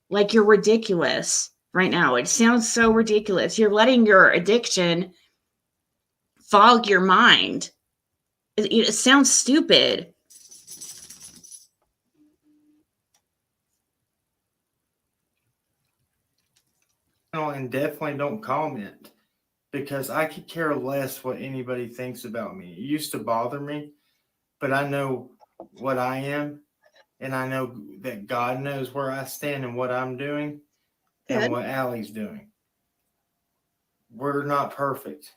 Like, you're ridiculous right now. It sounds so ridiculous. You're letting your addiction fog your mind. It sounds stupid. And definitely don't comment, because I could care less what anybody thinks about me. It used to bother me, but I know what I am, and I know that God knows where I stand and what I'm doing and what Allie's doing. We're not perfect.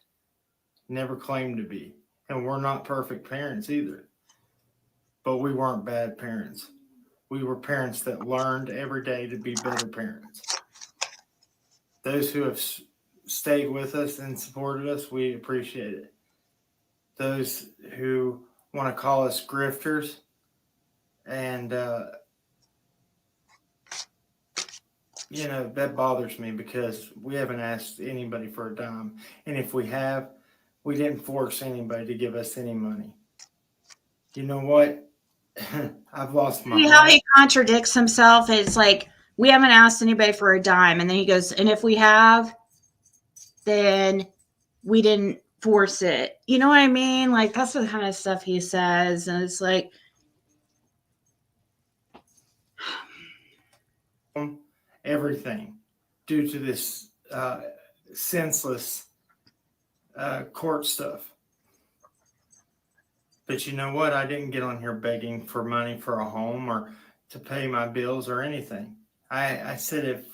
Never claimed to be. And we're not perfect parents either. But we weren't bad parents. We were parents that learned every day to be better parents. Those who have stayed with us and supported us, we appreciate it. Those who want to call us grifters and, that bothers me, because we haven't asked anybody for a dime. And if we have, we didn't force anybody to give us any money. You know what? I've lost my See how he contradicts himself? It's like, we haven't asked anybody for a dime. And then he goes, and if we have, then we didn't force it. You know what I mean? Like, that's the kind of stuff he says. And it's like, everything due to this senseless court stuff. But you know what? I didn't get on here begging for money for a home or to pay my bills or anything. I said if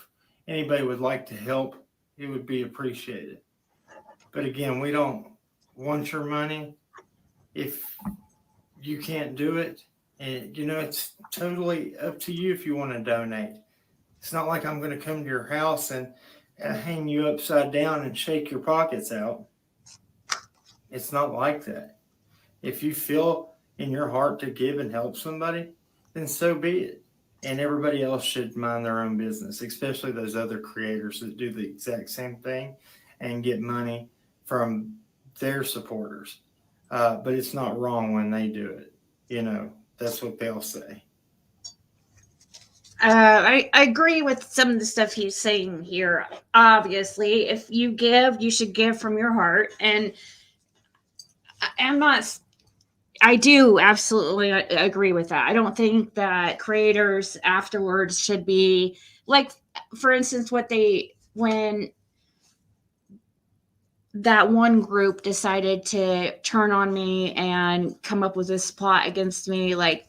anybody would like to help, it would be appreciated. But again, we don't want your money if you can't do it. And, it's totally up to you if you want to donate. It's not like I'm going to come to your house and hang you upside down and shake your pockets out. It's not like that. If you feel in your heart to give and help somebody, then so be it. And everybody else should mind their own business, especially those other creators that do the exact same thing and get money from their supporters. But it's not wrong when they do it. That's what they'll say. I agree with some of the stuff he's saying here. Obviously, if you give, you should give from your heart. And I'm not, I do absolutely agree with that. I don't think that creators afterwards should be like, for instance, when that one group decided to turn on me and come up with this plot against me, like,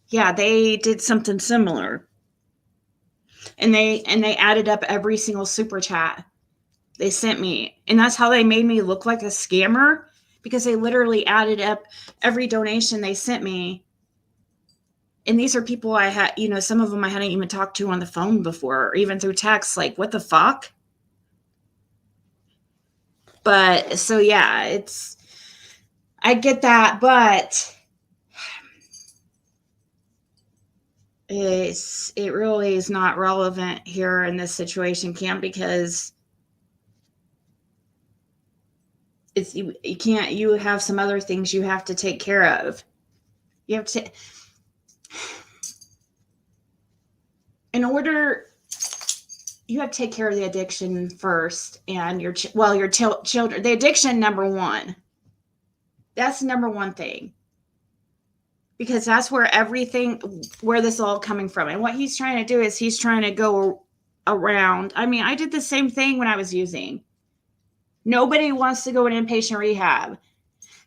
yeah, they did something similar. And they added up every single super chat they sent me. And that's how they made me look like a scammer, because they literally added up every donation they sent me. And these are people I had, some of them I hadn't even talked to on the phone before, or even through text. Like, what the fuck? But so yeah, I get that, but it really is not relevant here in this situation, Cam, because you have some other things you have to take care of. You have to, you have to take care of the addiction first, and your children. The addiction, number one. That's the number one thing, because that's where this is all coming from. And what he's trying to do is he's trying to go around. I mean, I did the same thing when I was using. Nobody wants to go in inpatient rehab,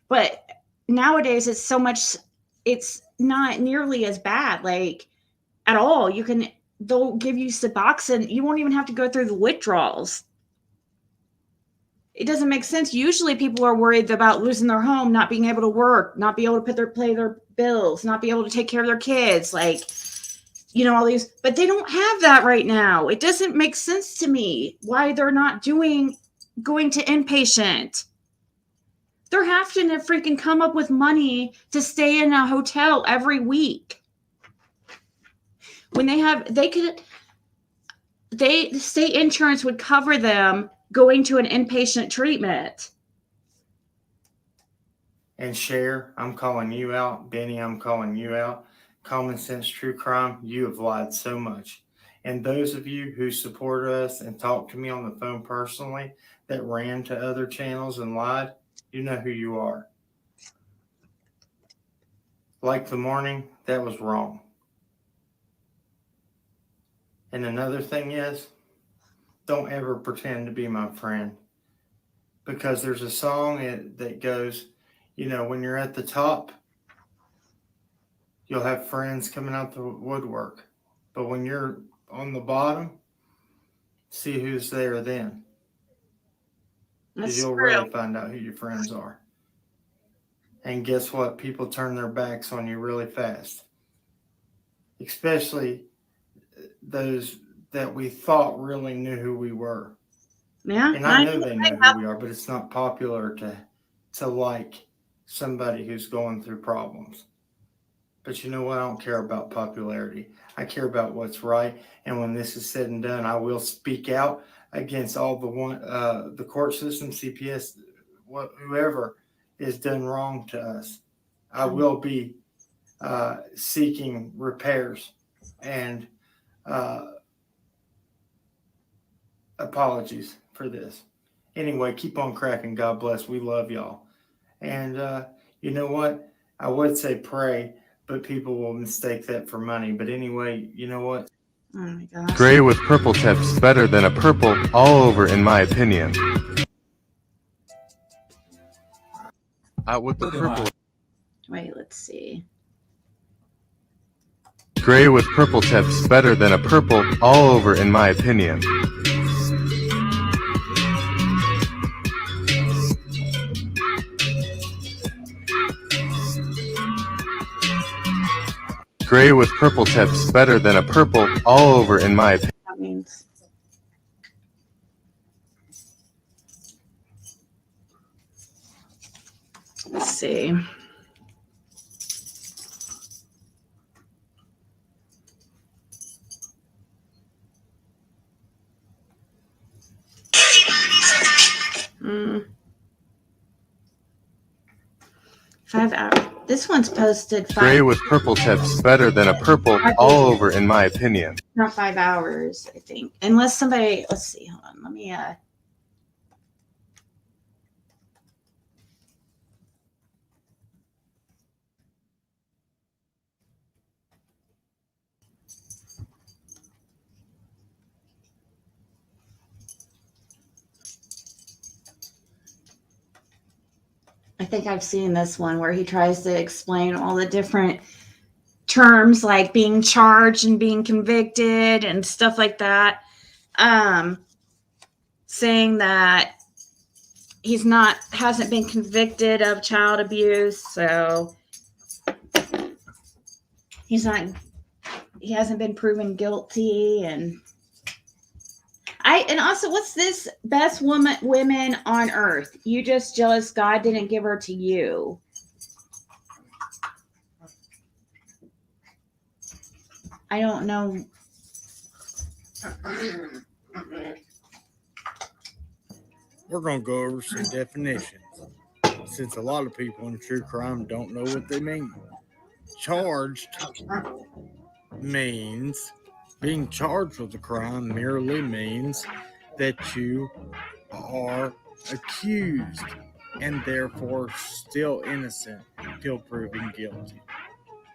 but nowadays it's not nearly as bad, like, at all. They'll give you Suboxone. You won't even have to go through the withdrawals. It doesn't make sense. Usually people are worried about losing their home, not being able to work, not be able to pay their bills, not be able to take care of their kids, like, all these, but they don't have that right now. It doesn't make sense to me why they're not going to inpatient. They're having to freaking come up with money to stay in a hotel every week. When the state insurance would cover them going to an inpatient treatment. And Cher, I'm calling you out. Benny, I'm calling you out. Common Sense True Crime, you have lied so much. And those of you who support us and talk to me on the phone personally that ran to other channels and lied, you know who you are. Like the morning, that was wrong. And another thing is, don't ever pretend to be my friend. Because there's a song that goes, when you're at the top, you'll have friends coming out the woodwork. But when you're on the bottom, see who's there then. Because you'll really find out who your friends are. And guess what? People turn their backs on you really fast. Especially those that we thought really knew who we were. Yeah. And I know they know who we are, but it's not popular to like somebody who's going through problems. But you know what? I don't care about popularity. I care about what's right. And when this is said and done, I will speak out against all the court system, CPS, whoever is done wrong to us. I will be seeking repairs and apologies for this. Anyway, keep on cracking. God bless. We love y'all. And you know what? I would say pray, but people will mistake that for money. But anyway, you know what? Oh my gosh. Gray with purple tips better than a purple all over in my opinion. With the purple. Wait, let's see. Gray with purple tips better than a purple all over in my opinion. Gray with purple tips better than a purple all over in my opinion. That means. Let's see. Mm. 5 hours. This one's posted Gray with purple tips better than a purple all over in my opinion. not 5 hours, I think. Unless somebody, let's see, hold on. Let me I think I've seen this one where he tries to explain all the different terms like being charged and being convicted and stuff like that. Saying that hasn't been convicted of child abuse, so he hasn't been proven guilty. And also, what's this? Best women on earth. You just jealous God didn't give her to you. I don't know. We're going to go over some definitions, since a lot of people in true crime don't know what they mean. Charged means being charged with a crime merely means that you are accused and therefore still innocent until proven guilty.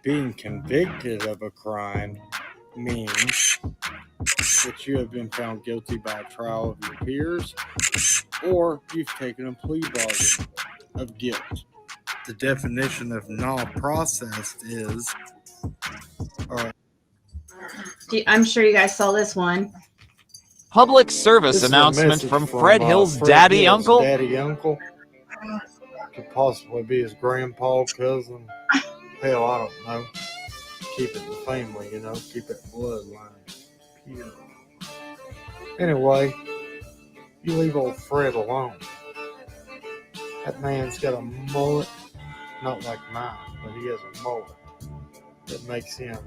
Being convicted of a crime means that you have been found guilty by a trial of your peers, or you've taken a plea bargain of guilt. The definition of non-processed is... I'm sure you guys saw this one. Public service announcement from Fred Hill's daddy uncle. Daddy uncle. Could possibly be his grandpa, cousin. Hell, I don't know. Keep it in the family, you know. Keep it bloodline pure. Anyway, you leave old Fred alone. That man's got a mullet, not like mine, but he has a mullet that makes him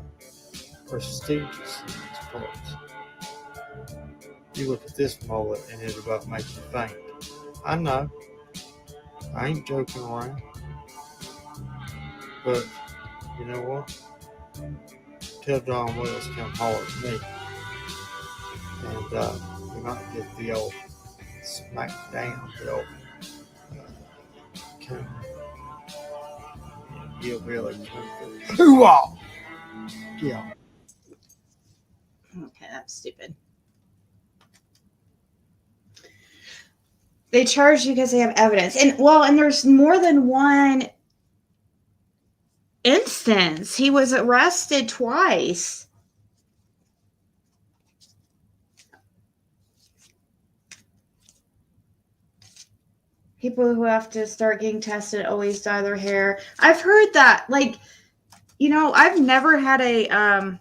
prestigious in these parts. You look at this mullet and it'll about make you faint. I know. I ain't joking around. But, you know what? Tell John Willis to come holler at me. And we might get the old smack down, the old come. You'll really come through. Hoo-ah! Yeah. Okay, that's stupid. They charge you because they have evidence. And there's more than one instance. He was arrested twice. People who have to start getting tested always dye their hair. I've heard that. Like, you know, I've never had a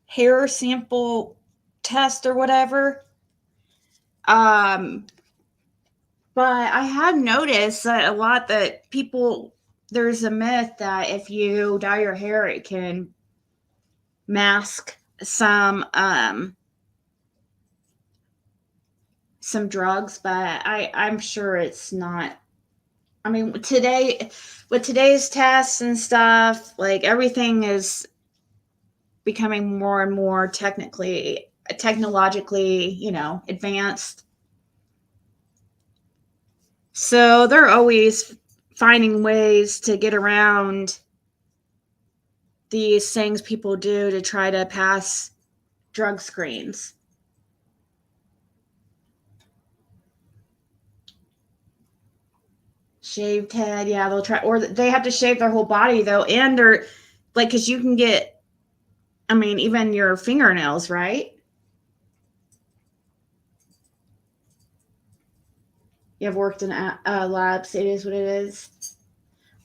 hair sample test or whatever. But I have noticed that a lot that people, there's a myth that if you dye your hair, it can mask some drugs, but I'm sure it's not. I mean, with today's tests and stuff, like everything is becoming more and more technologically, you know, advanced. So they're always finding ways to get around these things people do to try to pass drug screens. Shaved head, yeah, they'll try, or they have to shave their whole body though, and they're like, because you can get, I mean, even your fingernails, right? You have worked in labs, it is what it is.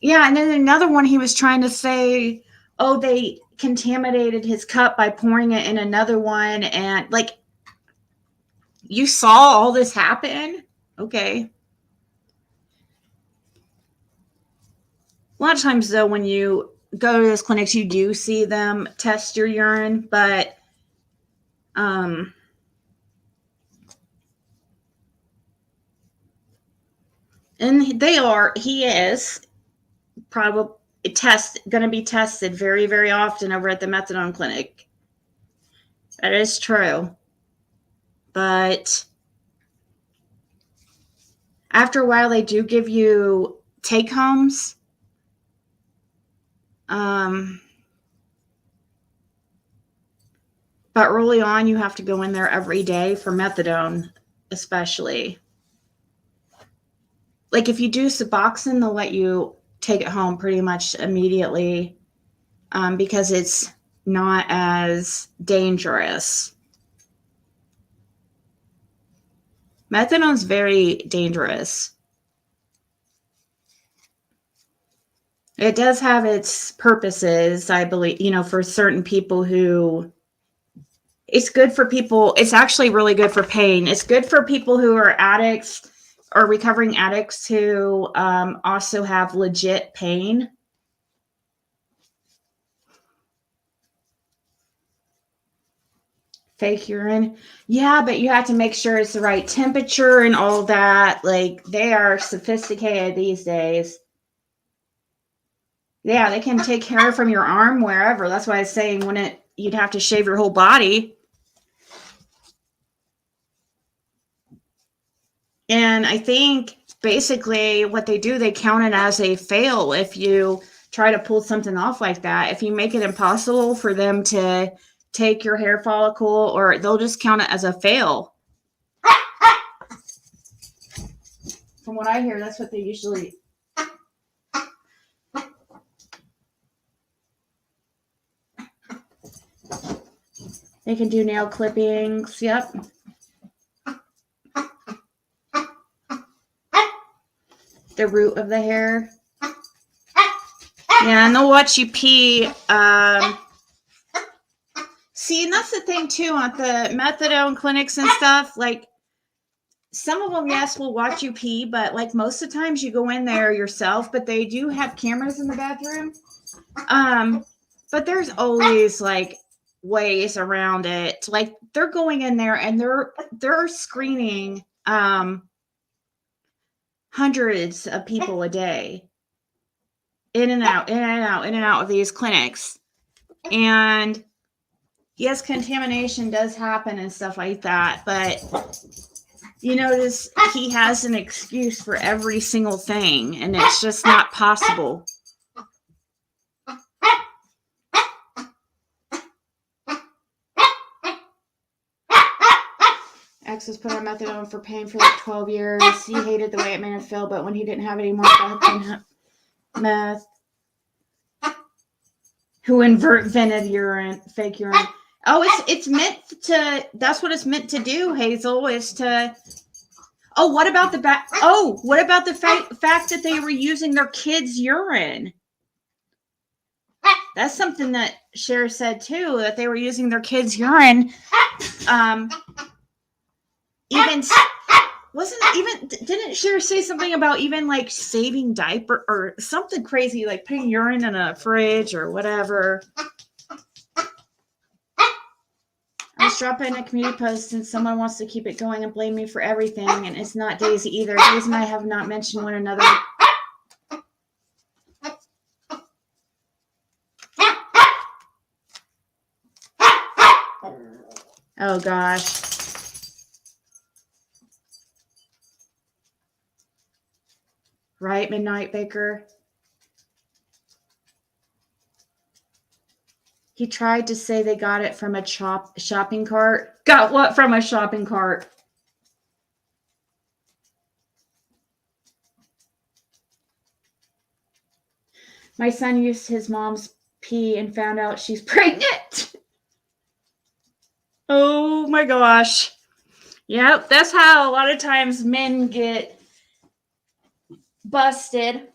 Yeah, and then another one, he was trying to say, oh, they contaminated his cup by pouring it in another one, and like, you saw all this happen? Okay. A lot of times, though, when you go to those clinics, you do see them test your urine, but and he is probably going to be tested very, very often over at the methadone clinic. That is true. But after a while, they do give you take homes. But early on, you have to go in there every day for methadone, especially. Like if you do Suboxone, they'll let you take it home pretty much immediately because it's not as dangerous. Methadone's very dangerous. It does have its purposes, I believe, for certain people who... It's good for people. It's actually really good for pain. It's good for people who are addicts or recovering addicts who also have legit pain. Fake urine. Yeah, but you have to make sure it's the right temperature and all that. Like, they are sophisticated these days. Yeah, they can take hair from your arm wherever. That's why I was saying you'd have to shave your whole body. And I think basically what they do, they count it as a fail if you try to pull something off like that. If you make it impossible for them to take your hair follicle, or they'll just count it as a fail. From what I hear, that's what they usually... They can do nail clippings. Yep. The root of the hair. Yeah, and they'll watch you pee. See, and that's the thing too at the methadone clinics and stuff. Like, some of them, yes, will watch you pee, but like most of the times you go in there yourself. But they do have cameras in the bathroom. But there's always like ways around it. Like, they're going in there and they're screening hundreds of people a day, in and out of these clinics. And yes, contamination does happen and stuff like that, but you notice he has an excuse for every single thing, and it's just not possible. X was put on methadone for pain for like 12 years. He hated the way it made him feel, but when he didn't have any more meth, who invented urine, fake urine. Oh, it's meant to, that's what it's meant to do, Hazel, is to... Oh, what about the fact that they were using their kids' urine? That's something that Cher said too, that they were using their kids' urine. Didn't Cher say something about even like saving diaper or something crazy, like putting urine in a fridge or whatever? I was dropping a community post and someone wants to keep it going and blame me for everything, and it's not Daisy either. Daisy and I have not mentioned one another. Oh gosh. Right, Midnight Baker? He tried to say they got it from a shopping cart. Got what from a shopping cart? My son used his mom's pee and found out she's pregnant. Oh my gosh. Yep, that's how a lot of times men get busted.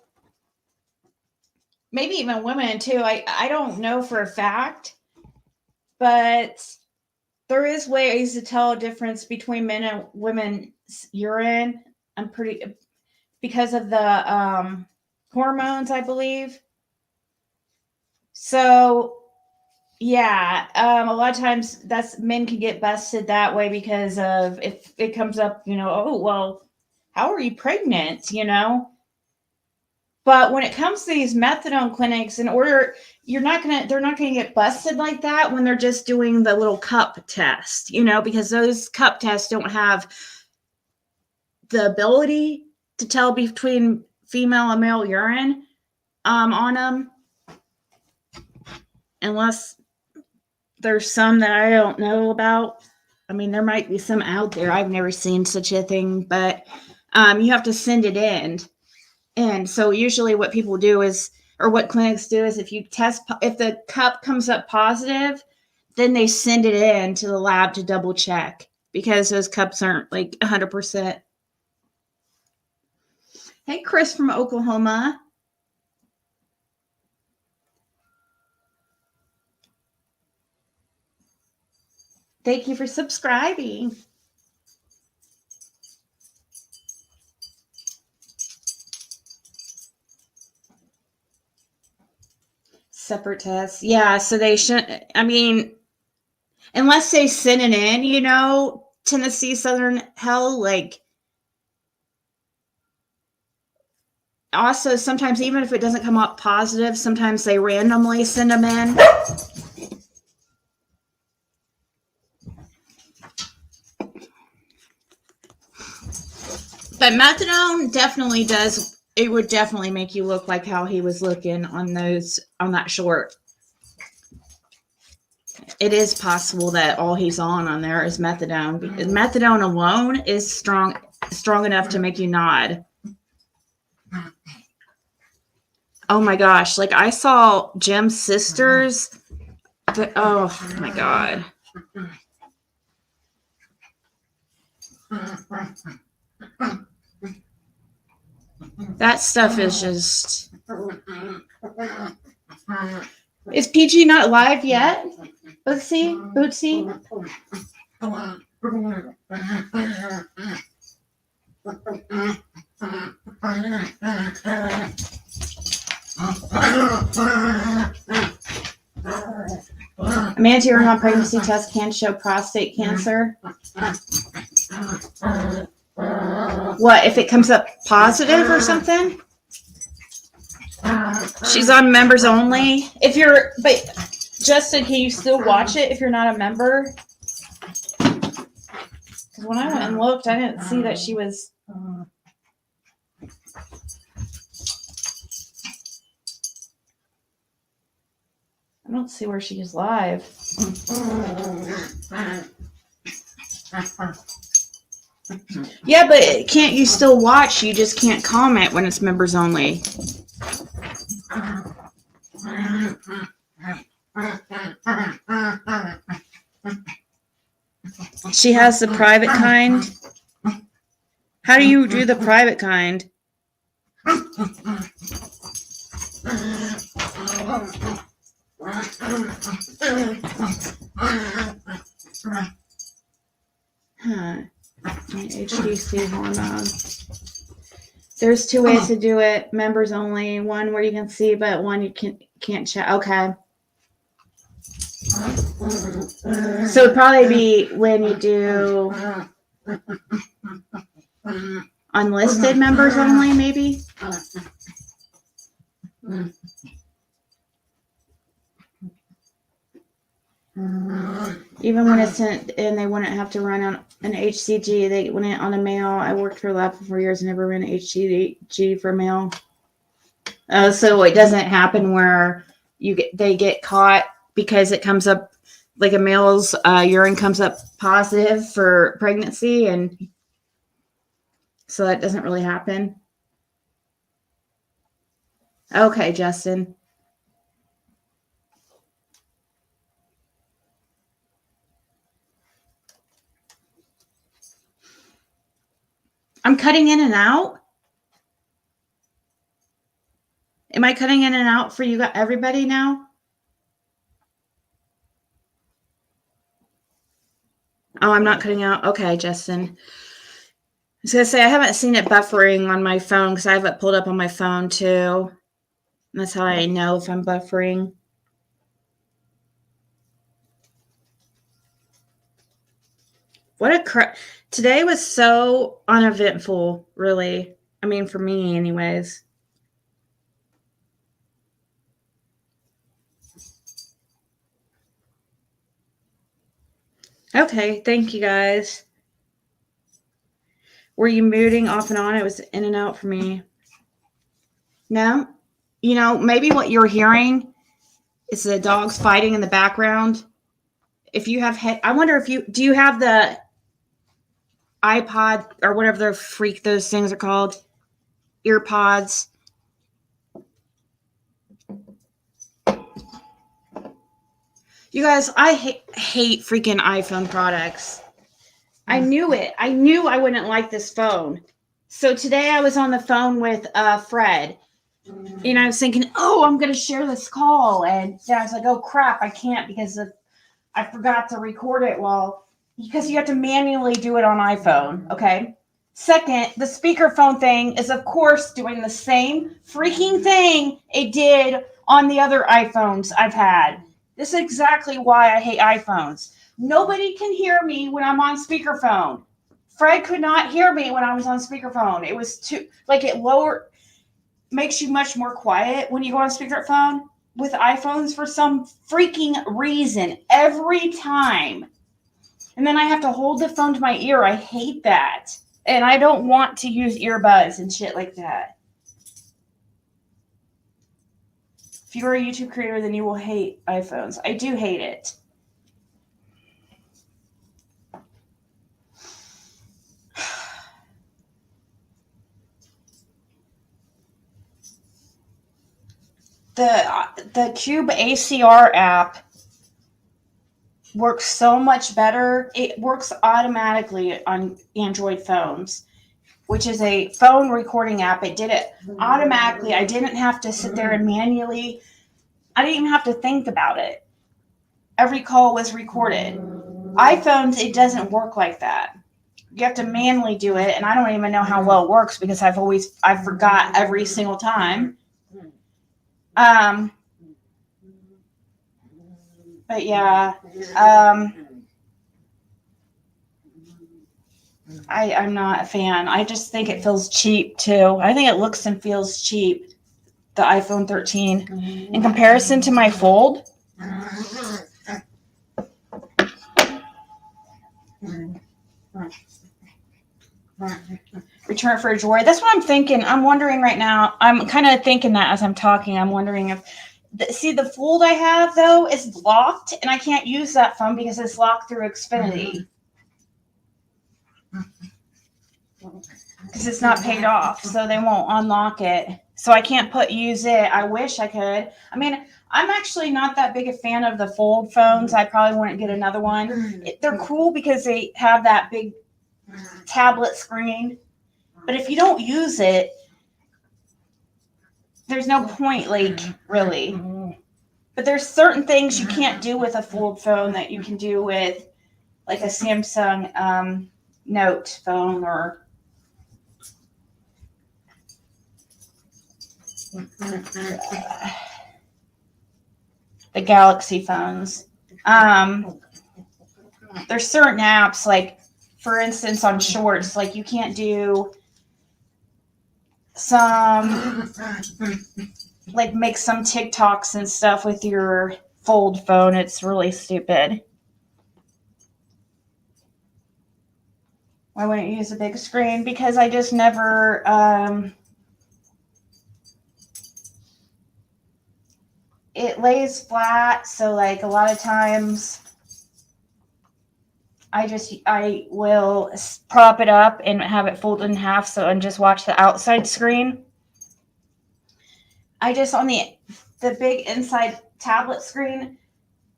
Maybe even women too. I don't know for a fact, but there is ways to tell a difference between men and women's urine. Because of the hormones, I believe. So yeah, a lot of times men can get busted that way because of, if it comes up, oh, well, how are you pregnant? But when it comes to these methadone clinics, they're not gonna get busted like that when they're just doing the little cup test, because those cup tests don't have the ability to tell between female and male urine on them, unless there's some that I don't know about. I mean, there might be some out there. I've never seen such a thing, but you have to send it in. And so usually what people do is, or what clinics do is, if the cup comes up positive, then they send it in to the lab to double check, because those cups aren't like 100%. Hey, Chris from Oklahoma. Thank you for subscribing. Separate tests. Yeah, so they shouldn't, unless they send it in, Tennessee Southern Hell, also sometimes, even if it doesn't come up positive, sometimes they randomly send them in. But methadone definitely does. It would definitely make you look like how he was looking on that short. It is possible that all he's on there is methadone. Because methadone alone is strong enough to make you nod. Oh my gosh. Like, I saw Jim's sisters. Oh my God. That stuff is just... Is PG not live yet? Bootsy? A man-to-urine pregnancy test can show prostate cancer. What, if it comes up positive or something? She's on members only. But Justin, can you still watch it if you're not a member? Because when I went and looked, I didn't see that she was. I don't see where she is live. Yeah, but can't you still watch? You just can't comment when it's members only. She has the private kind. How do you do the private kind? Huh. HDC hormone. There's two ways to do it. Members only. One where you can see, but one you can't check. Okay. So it'd probably be when you do unlisted members only, maybe. Even when it's in, and they wouldn't have to run on an HCG, they went on a male. I worked for a lab for 4 years and never ran an HCG for male. So it doesn't happen where they get caught because it comes up like a male's urine comes up positive for pregnancy, and so that doesn't really happen. Okay, Justin. I'm cutting in and out. Am I cutting in and out for you, everybody now? Oh, I'm not cutting out. Okay, Justin. I was going to say, I haven't seen it buffering on my phone because I have it pulled up on my phone too. And that's how I know if I'm buffering. What a crap. Today was so uneventful, really. I mean, for me anyways. Okay, thank you guys. Were you muting off and on? It was in and out for me. No? You know, maybe what you're hearing is the dogs fighting in the background. If you have, I wonder if do you have the iPod or whatever the freak those things are called? Earpods. You guys, I hate freaking iPhone products. I knew it. I knew I wouldn't like this phone. So today I was on the phone with Fred, and I was thinking, oh, I'm going to share this call. And then I was like, oh, crap, I can't because I forgot to record it because you have to manually do it on iPhone, okay? Second, the speakerphone thing is, of course, doing the same freaking thing it did on the other iPhones I've had. This is exactly why I hate iPhones. Nobody can hear me when I'm on speakerphone. Fred could not hear me when I was on speakerphone. It was too, like, it makes you much more quiet when you go on speakerphone with iPhones for some freaking reason every time. And then I have to hold the phone to my ear. I hate that. And I don't want to use earbuds and shit like that. If you are a YouTube creator, then you will hate iPhones. I do hate it. The Cube ACR app works so much better. It works automatically on Android phones, which is a phone recording app. It did it automatically. I didn't have to sit there and manually. I didn't even have to think about it. Every call was recorded. iPhones, it doesn't work like that. You have to manually do it, and I don't even know how well it works because I forgot every single time. But yeah, I'm not a fan. I just think it feels cheap too. I think it looks and feels cheap, the iPhone 13. In comparison to my Fold, return for a joy. That's what I'm thinking. I'm wondering right now. I'm kind of thinking that as I'm talking. I'm wondering if the Fold I have though is locked, and I can't use that phone because it's locked through Xfinity because it's not paid off, so they won't unlock it. So I can't use it. I wish I could. I mean, I'm actually not that big a fan of the Fold phones. I probably wouldn't get another one. They're cool because they have that big tablet screen. But if you don't use it, there's no point, like, really. But there's certain things you can't do with a Fold phone that you can do with, like, a Samsung Note phone or the Galaxy phones. There's certain apps, like, for instance, on Shorts, like, you can't do make some TikToks and stuff with your Fold phone. It's really stupid. Why wouldn't you use a big screen? Because I just never it lays flat, so like a lot of times I will prop it up and have it folded in half and just watch the outside screen. I just on the big inside tablet screen,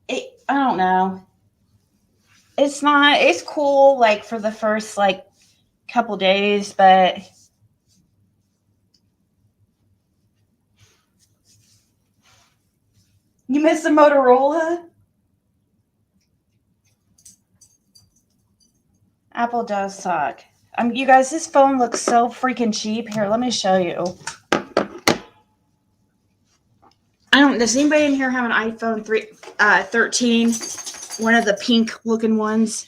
I don't know. It's cool like for the first like couple days, but you miss the Motorola? Apple does suck. You guys, this phone looks so freaking cheap. Here, let me show you. Does anybody in here have an iPhone 13? One of the pink looking ones?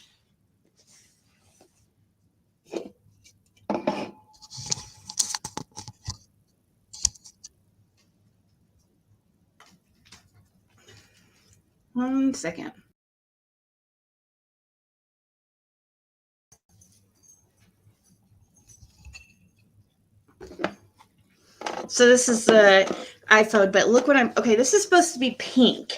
One second. So this is the iPhone, but look what okay, this is supposed to be pink.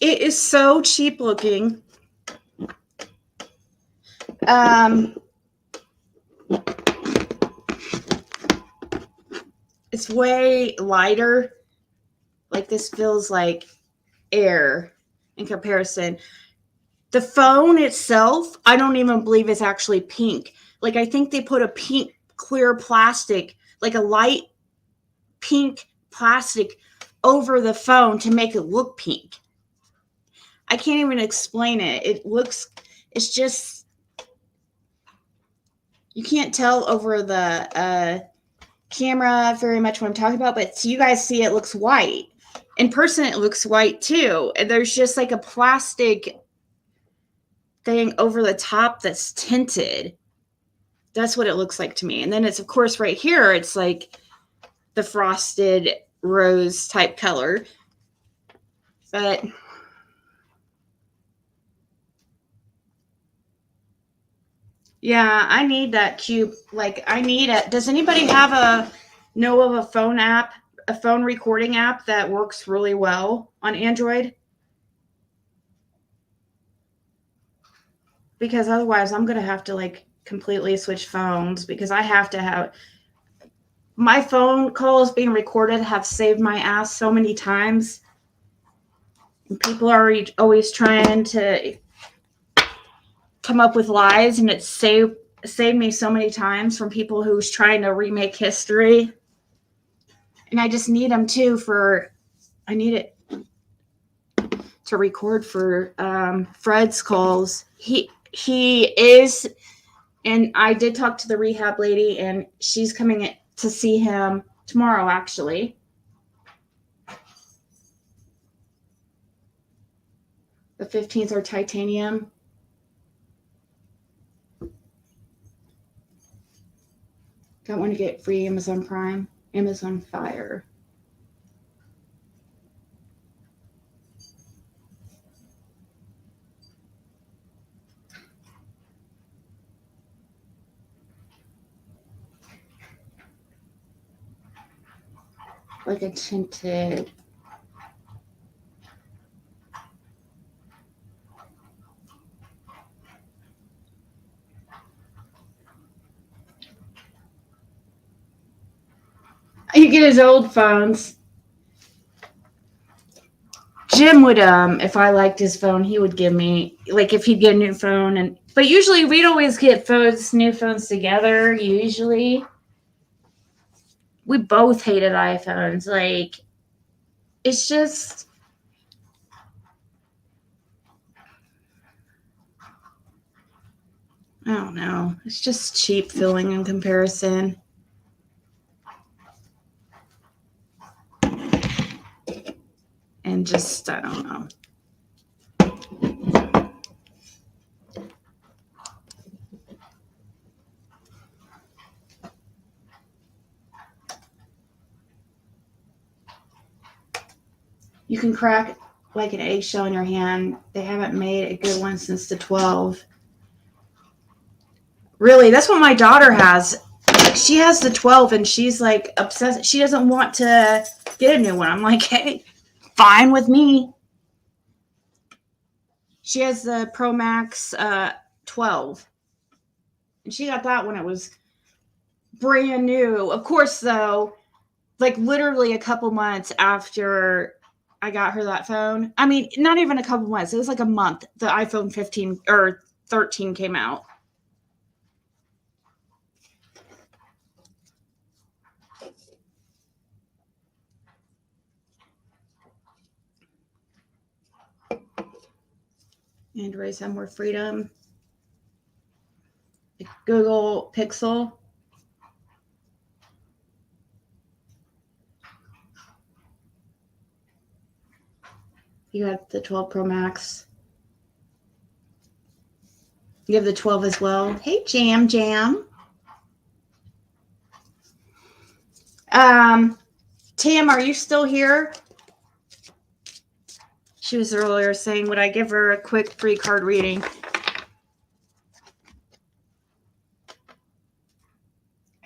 It is so cheap looking. It's way lighter. Like this feels like air in comparison. The phone itself, I don't even believe it's actually pink. Like I think they put a pink clear plastic, like a light pink plastic over the phone to make it look pink. I can't even explain it. It's just, you can't tell over the camera very much what I'm talking about, but so you guys see it looks white. In person, it looks white too. And there's just like a plastic thing over the top that's tinted. That's what it looks like to me. And then it's, of course, right here, it's like the frosted rose type color. But yeah, I need that cube. Like I need it. Does anybody know of a phone app, a phone recording app that works really well on Android? Because otherwise I'm going to have to like completely switch phones, because I have to have my phone calls being recorded have saved my ass so many times. And people are always trying to come up with lies, and it's saved me so many times from people who's trying to remake history. And I just need them too I need it to record for Fred's calls. He is, and I did talk to the rehab lady, and she's coming to see him tomorrow, actually. The 15th are titanium. Got one to get free Amazon Prime, Amazon Fire. Like a tinted. You get his old phones. Jim would, if I liked his phone, he would give me, like, if he'd get a new phone. But usually we'd always get new phones together, usually. We both hated iPhones. Like, it's just, I don't know. It's just cheap feeling in comparison. And just, I don't know. You can crack like an eggshell in your hand. They haven't made a good one since the 12. Really, that's what my daughter has. Like, she has the 12 and she's like obsessed. She doesn't want to get a new one. I'm like, hey, fine with me. She has the Pro Max 12. And she got that when it was brand new. Of course, though, like literally a couple months after I got her that phone. I mean, not even a couple months. It was like a month. The iPhone 15 or 13 came out. Androids have more freedom. The Google Pixel. You got the 12 Pro Max. You have the 12 as well. Hey, Jam. Tam, are you still here? She was earlier saying, would I give her a quick free card reading?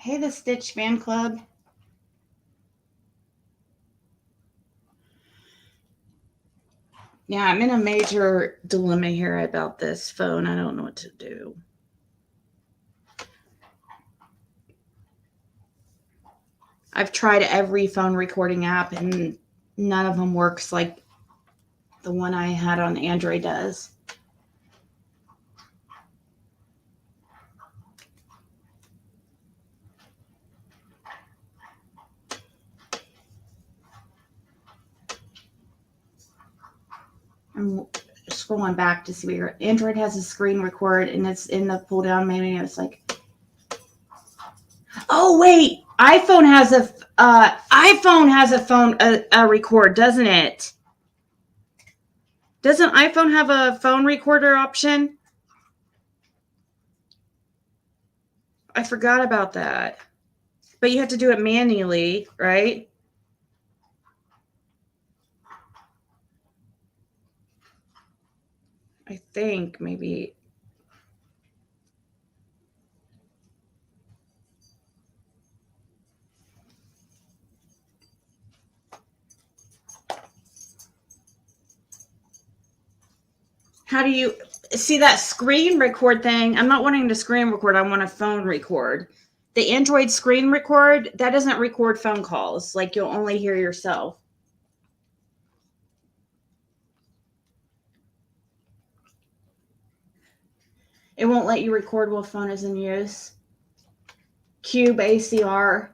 Hey, the Stitch fan club. Yeah, I'm in a major dilemma here about this phone. I don't know what to do. I've tried every phone recording app and none of them works like the one I had on Android does. I'm scrolling back to see where Android has a screen record and it's in the pull down menu. It's like, oh wait, iPhone has a phone record, doesn't it? Doesn't iPhone have a phone recorder option? I forgot about that. But you have to do it manually, right? I think maybe. How do you see that screen record thing? I'm not wanting to screen record. I want a phone record. The Android screen record, that doesn't record phone calls. Like you'll only hear yourself. It won't let you record while phone is in use. Cube, ACR,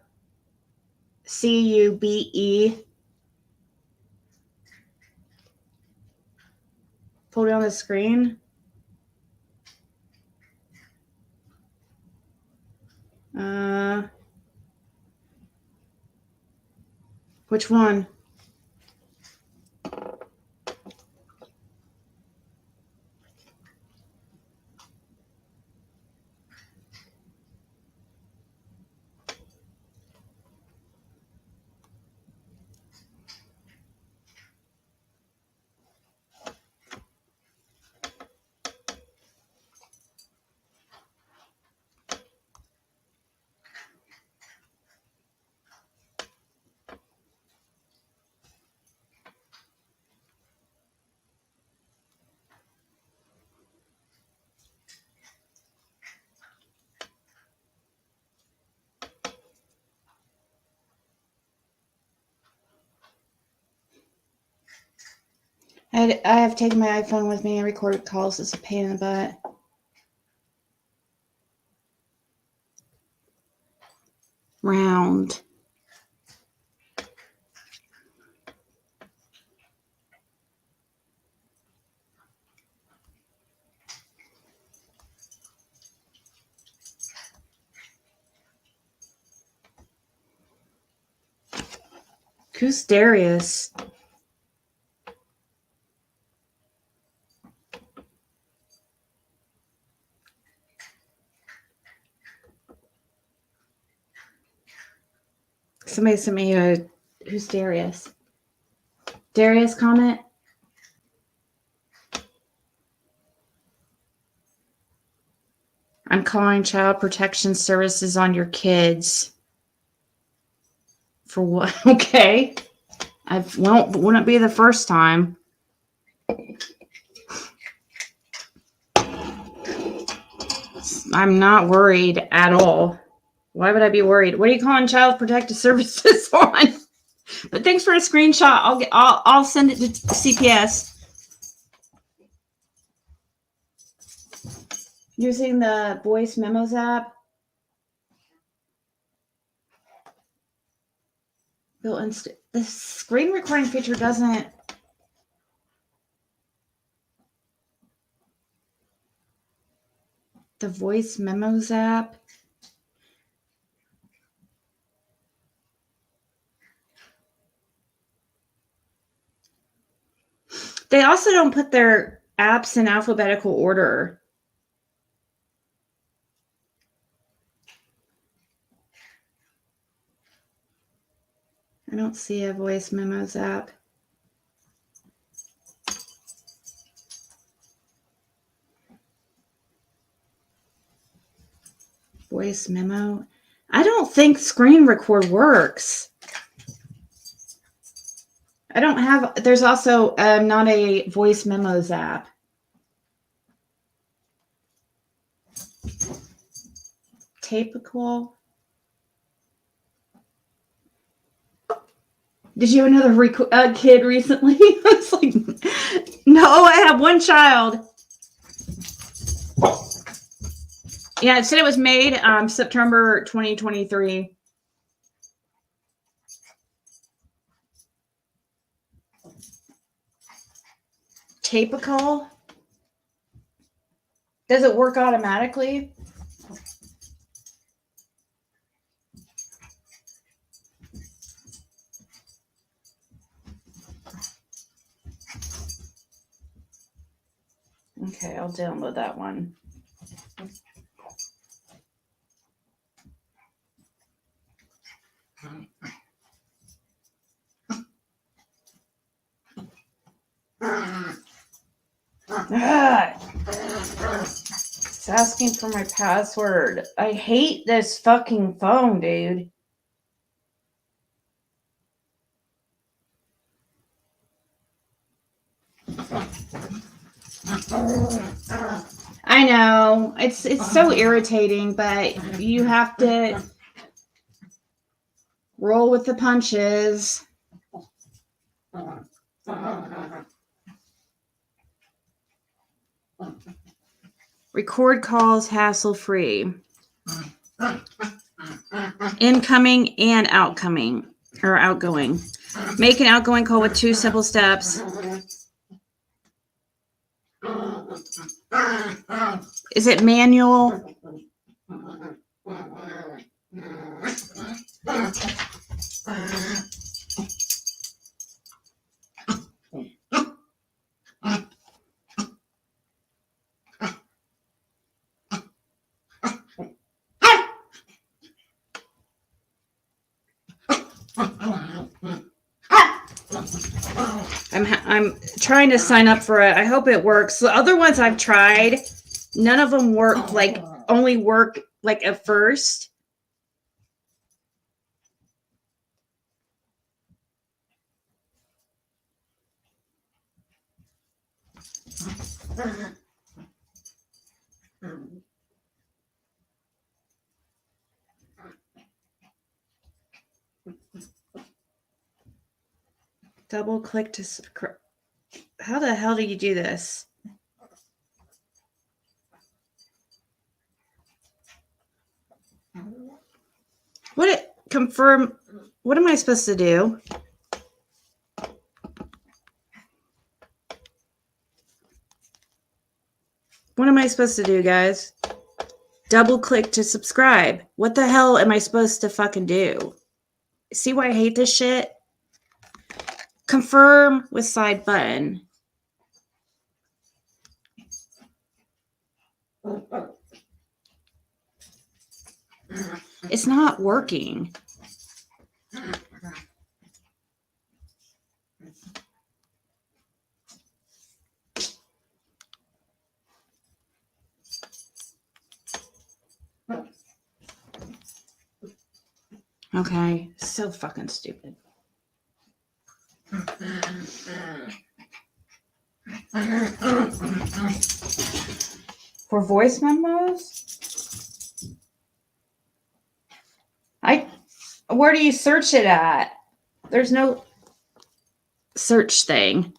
CUBE. Pull down the screen. Which one? I have taken my iPhone with me and recorded calls. It's a pain in the butt. Round. Who's Darius? Somebody sent me a who's Darius? Darius comment? I'm calling Child Protection Services on your kids. For what? Okay. Wouldn't be the first time. I'm not worried at all. Why would I be worried? What are you calling Child Protective Services on? But thanks for a screenshot. I'll send it to CPS. Using the voice memos app. The screen recording feature doesn't. The voice memos app. They also don't put their apps in alphabetical order. I don't see a voice memos app. Voice memo. I don't think screen record works. I don't have, there's also not a voice memos app. Tapical. Did you have another kid recently? I was like, no, I have one child. Yeah, it said it was made September 2023. Tapical? Does it work automatically? Okay, I'll download that one. It's asking for my password. I hate this fucking phone, dude. I know. It's so irritating, but you have to roll with the punches. Record calls hassle-free. Incoming and outgoing. Make an outgoing call with 2 simple steps. Is it manual? I'm trying to sign up for it. I hope it works. The other ones I've tried, none of them work, like only work like at first. Double click to subscribe. How the hell do you do this? Confirm. What am I supposed to do? What am I supposed to do, guys? Double click to subscribe. What the hell am I supposed to fucking do? See why I hate this shit? Confirm with side button. It's not working. Okay, so fucking stupid. For voice memos? Where do you search it at? There's no search thing.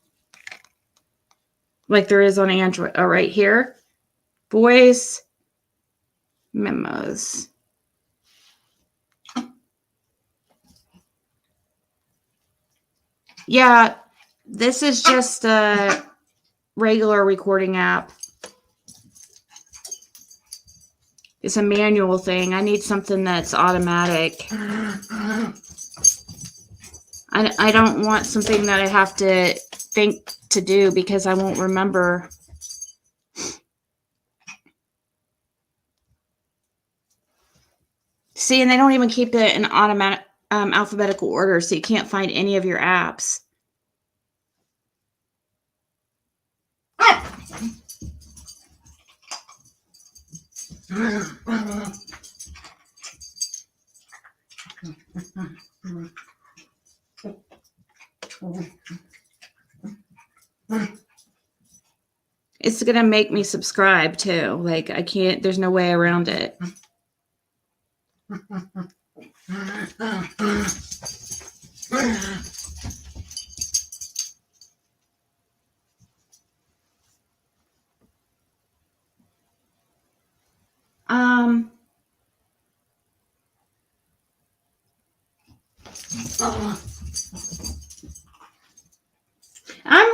Like there is on Android. Oh, right here. Voice memos. Yeah, this is just a regular recording app. It's a manual thing. I need something that's automatic. I don't want something that I have to think to do because I won't remember. See, and they don't even keep it in automatic alphabetical order, so you can't find any of your apps. It's going to make me subscribe too. Like, I can't, there's no way around it. I'm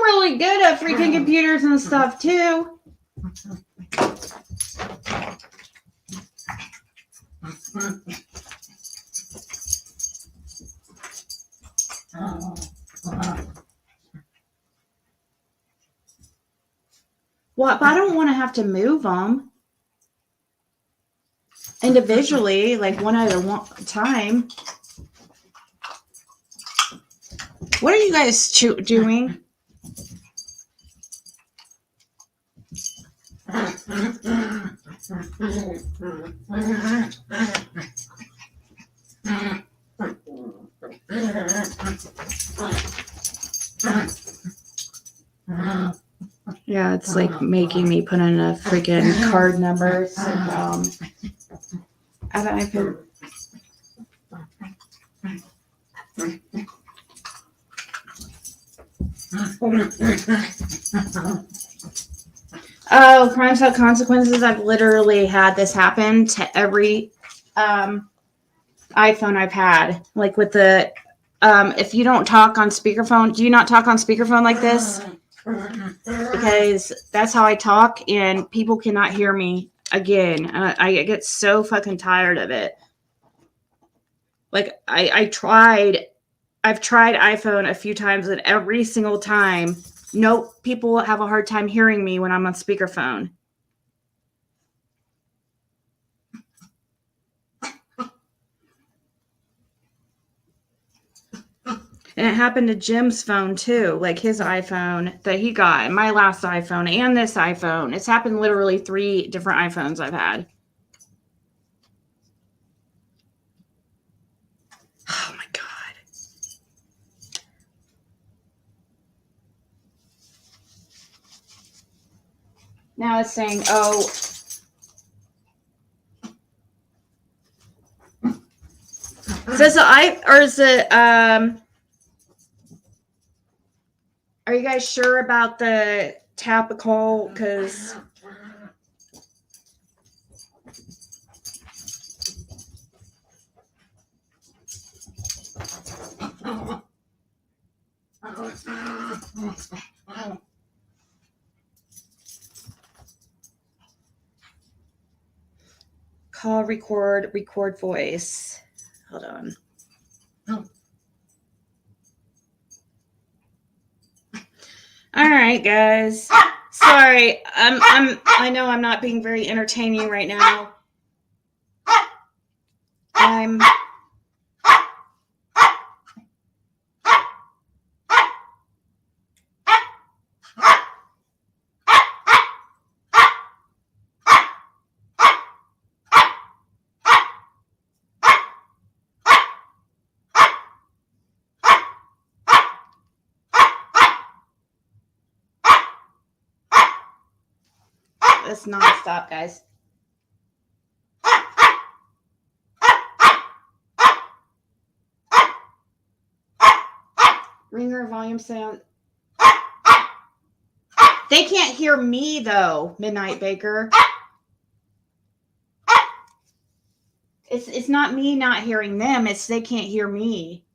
really good at freaking computers and stuff too. What? But I don't want to have to move them individually, like one at a time. What are you guys doing? Yeah, it's like making me put in a freaking card number. So, I can. Oh, crimes have consequences. I've literally had this happen to every iPhone I've had. Like with the, if you don't talk on speakerphone, do you not talk on speakerphone like this? Because that's how I talk, and people cannot hear me again. I get so fucking tired of it. Like I've tried iPhone a few times, and every single time, people have a hard time hearing me when I'm on speakerphone. And it happened to Jim's phone too, like his iPhone that he got, my last iPhone and this iPhone. It's happened literally 3 different iPhones I've had. Oh my God. Now it's saying, oh. Says are you guys sure about the topical? Because call, record voice. Hold on. All right, guys. Sorry, I know I'm not being very entertaining right now. It's nonstop, guys. Ringer volume sound. They can't hear me though, Midnight Baker. It's not me not hearing them. It's they can't hear me.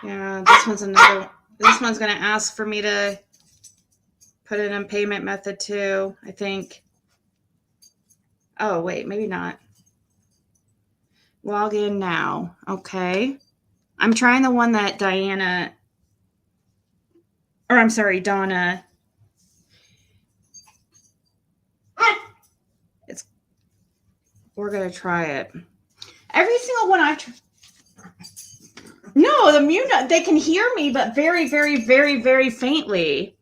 Yeah, this one's going to ask for me to put in a payment method too, I think. Oh, wait, maybe not. Log in now. Okay. I'm trying the one that Donna. We're going to try it. Every single one I've tried. No, the mute, they can hear me, but very, very, very, very faintly.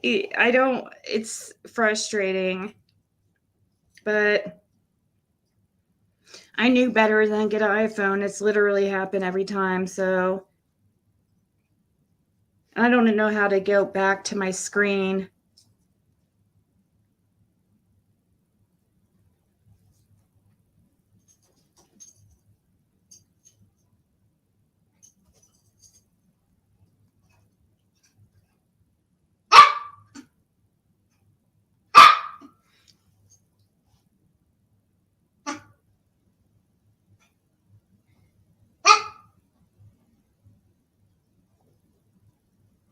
It's frustrating, but I knew better than get an iPhone. It's literally happened every time, so I don't know how to go back to my screen.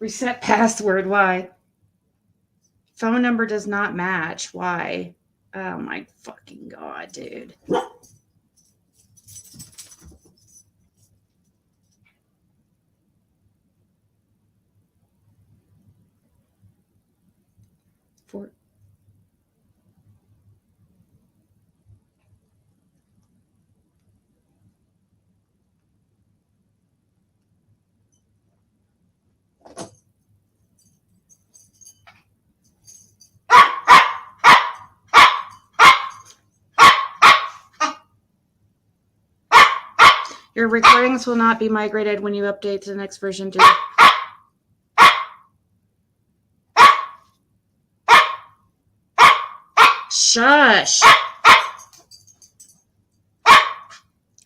Reset password. Why? Phone number does not match. Why? Oh my fucking God, dude. Your recordings will not be migrated when you update to the next version. Shush.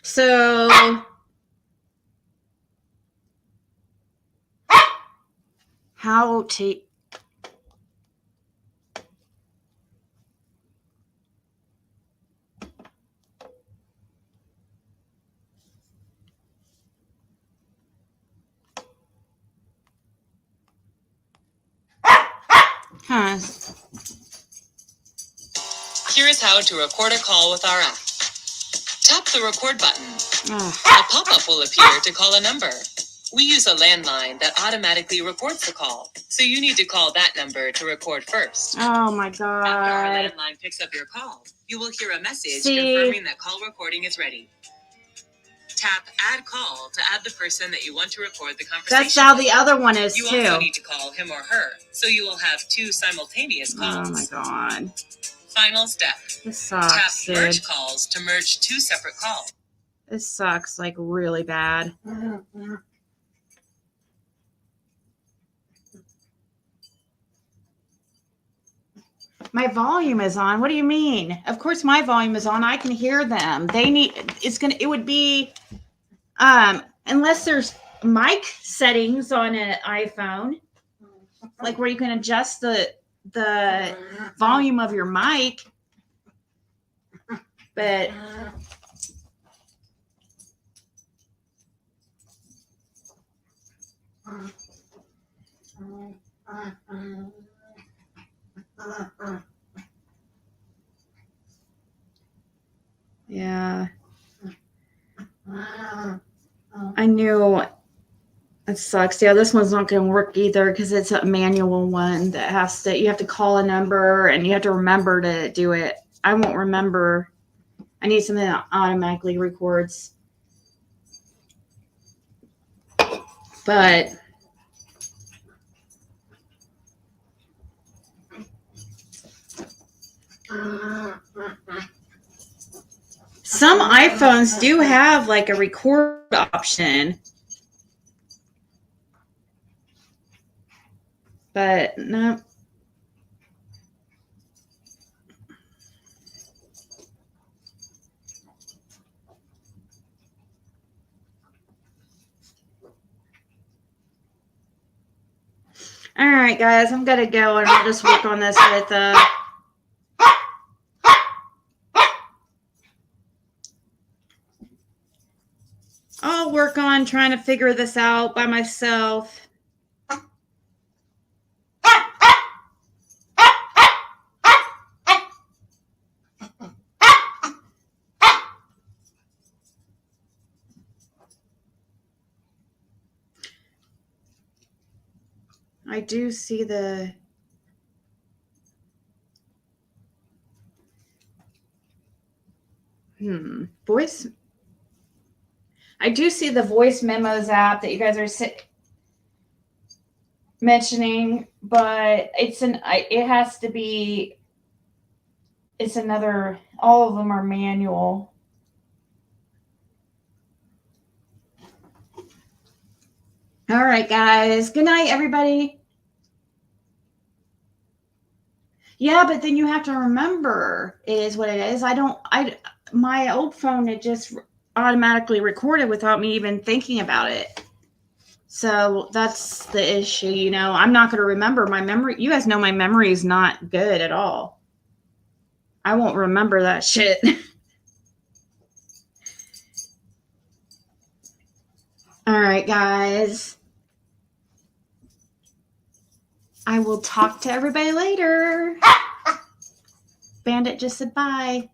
So how to Here is how to record a call with our app. Tap the record button. A pop-up will appear to call a number. We use a landline that automatically records the call, so you need to call that number to record first. Oh my God. After our landline picks up your call, you will hear a message confirming that call recording is ready. Tap Add Call to add the person that you want to record the conversation. That's how the other one is you too. You also need to call him or her, so you will have 2 simultaneous calls. Oh my God. Final step. This sucks, Tap Merge Calls to merge 2 separate calls. This sucks like really bad. My volume is on. What do you mean? Of course my volume is on. I can hear them. It would be unless there's mic settings on an iPhone, like where you can adjust the volume of your mic. But yeah, I knew it sucks. Yeah, this one's not going to work either because it's a manual one that you have to call a number and you have to remember to do it. I won't remember. I need something that automatically records. But some iPhones do have like a record option. But no. All right, guys, I'm going to go and I'll just work on this with I'll work on trying to figure this out by myself. I do see the voice. I do see the voice memos app that you guys are mentioning, but it has to be, it's another, all of them are manual. All right, guys. Good night, everybody. Yeah, but then you have to remember it is what it is. My old phone, it just automatically recorded without me even thinking about it. So that's the issue, you know. I'm not going to remember my memory. You guys know my memory is not good at all. I won't remember that shit. All right, guys. I will talk to everybody later. Bandit just said bye.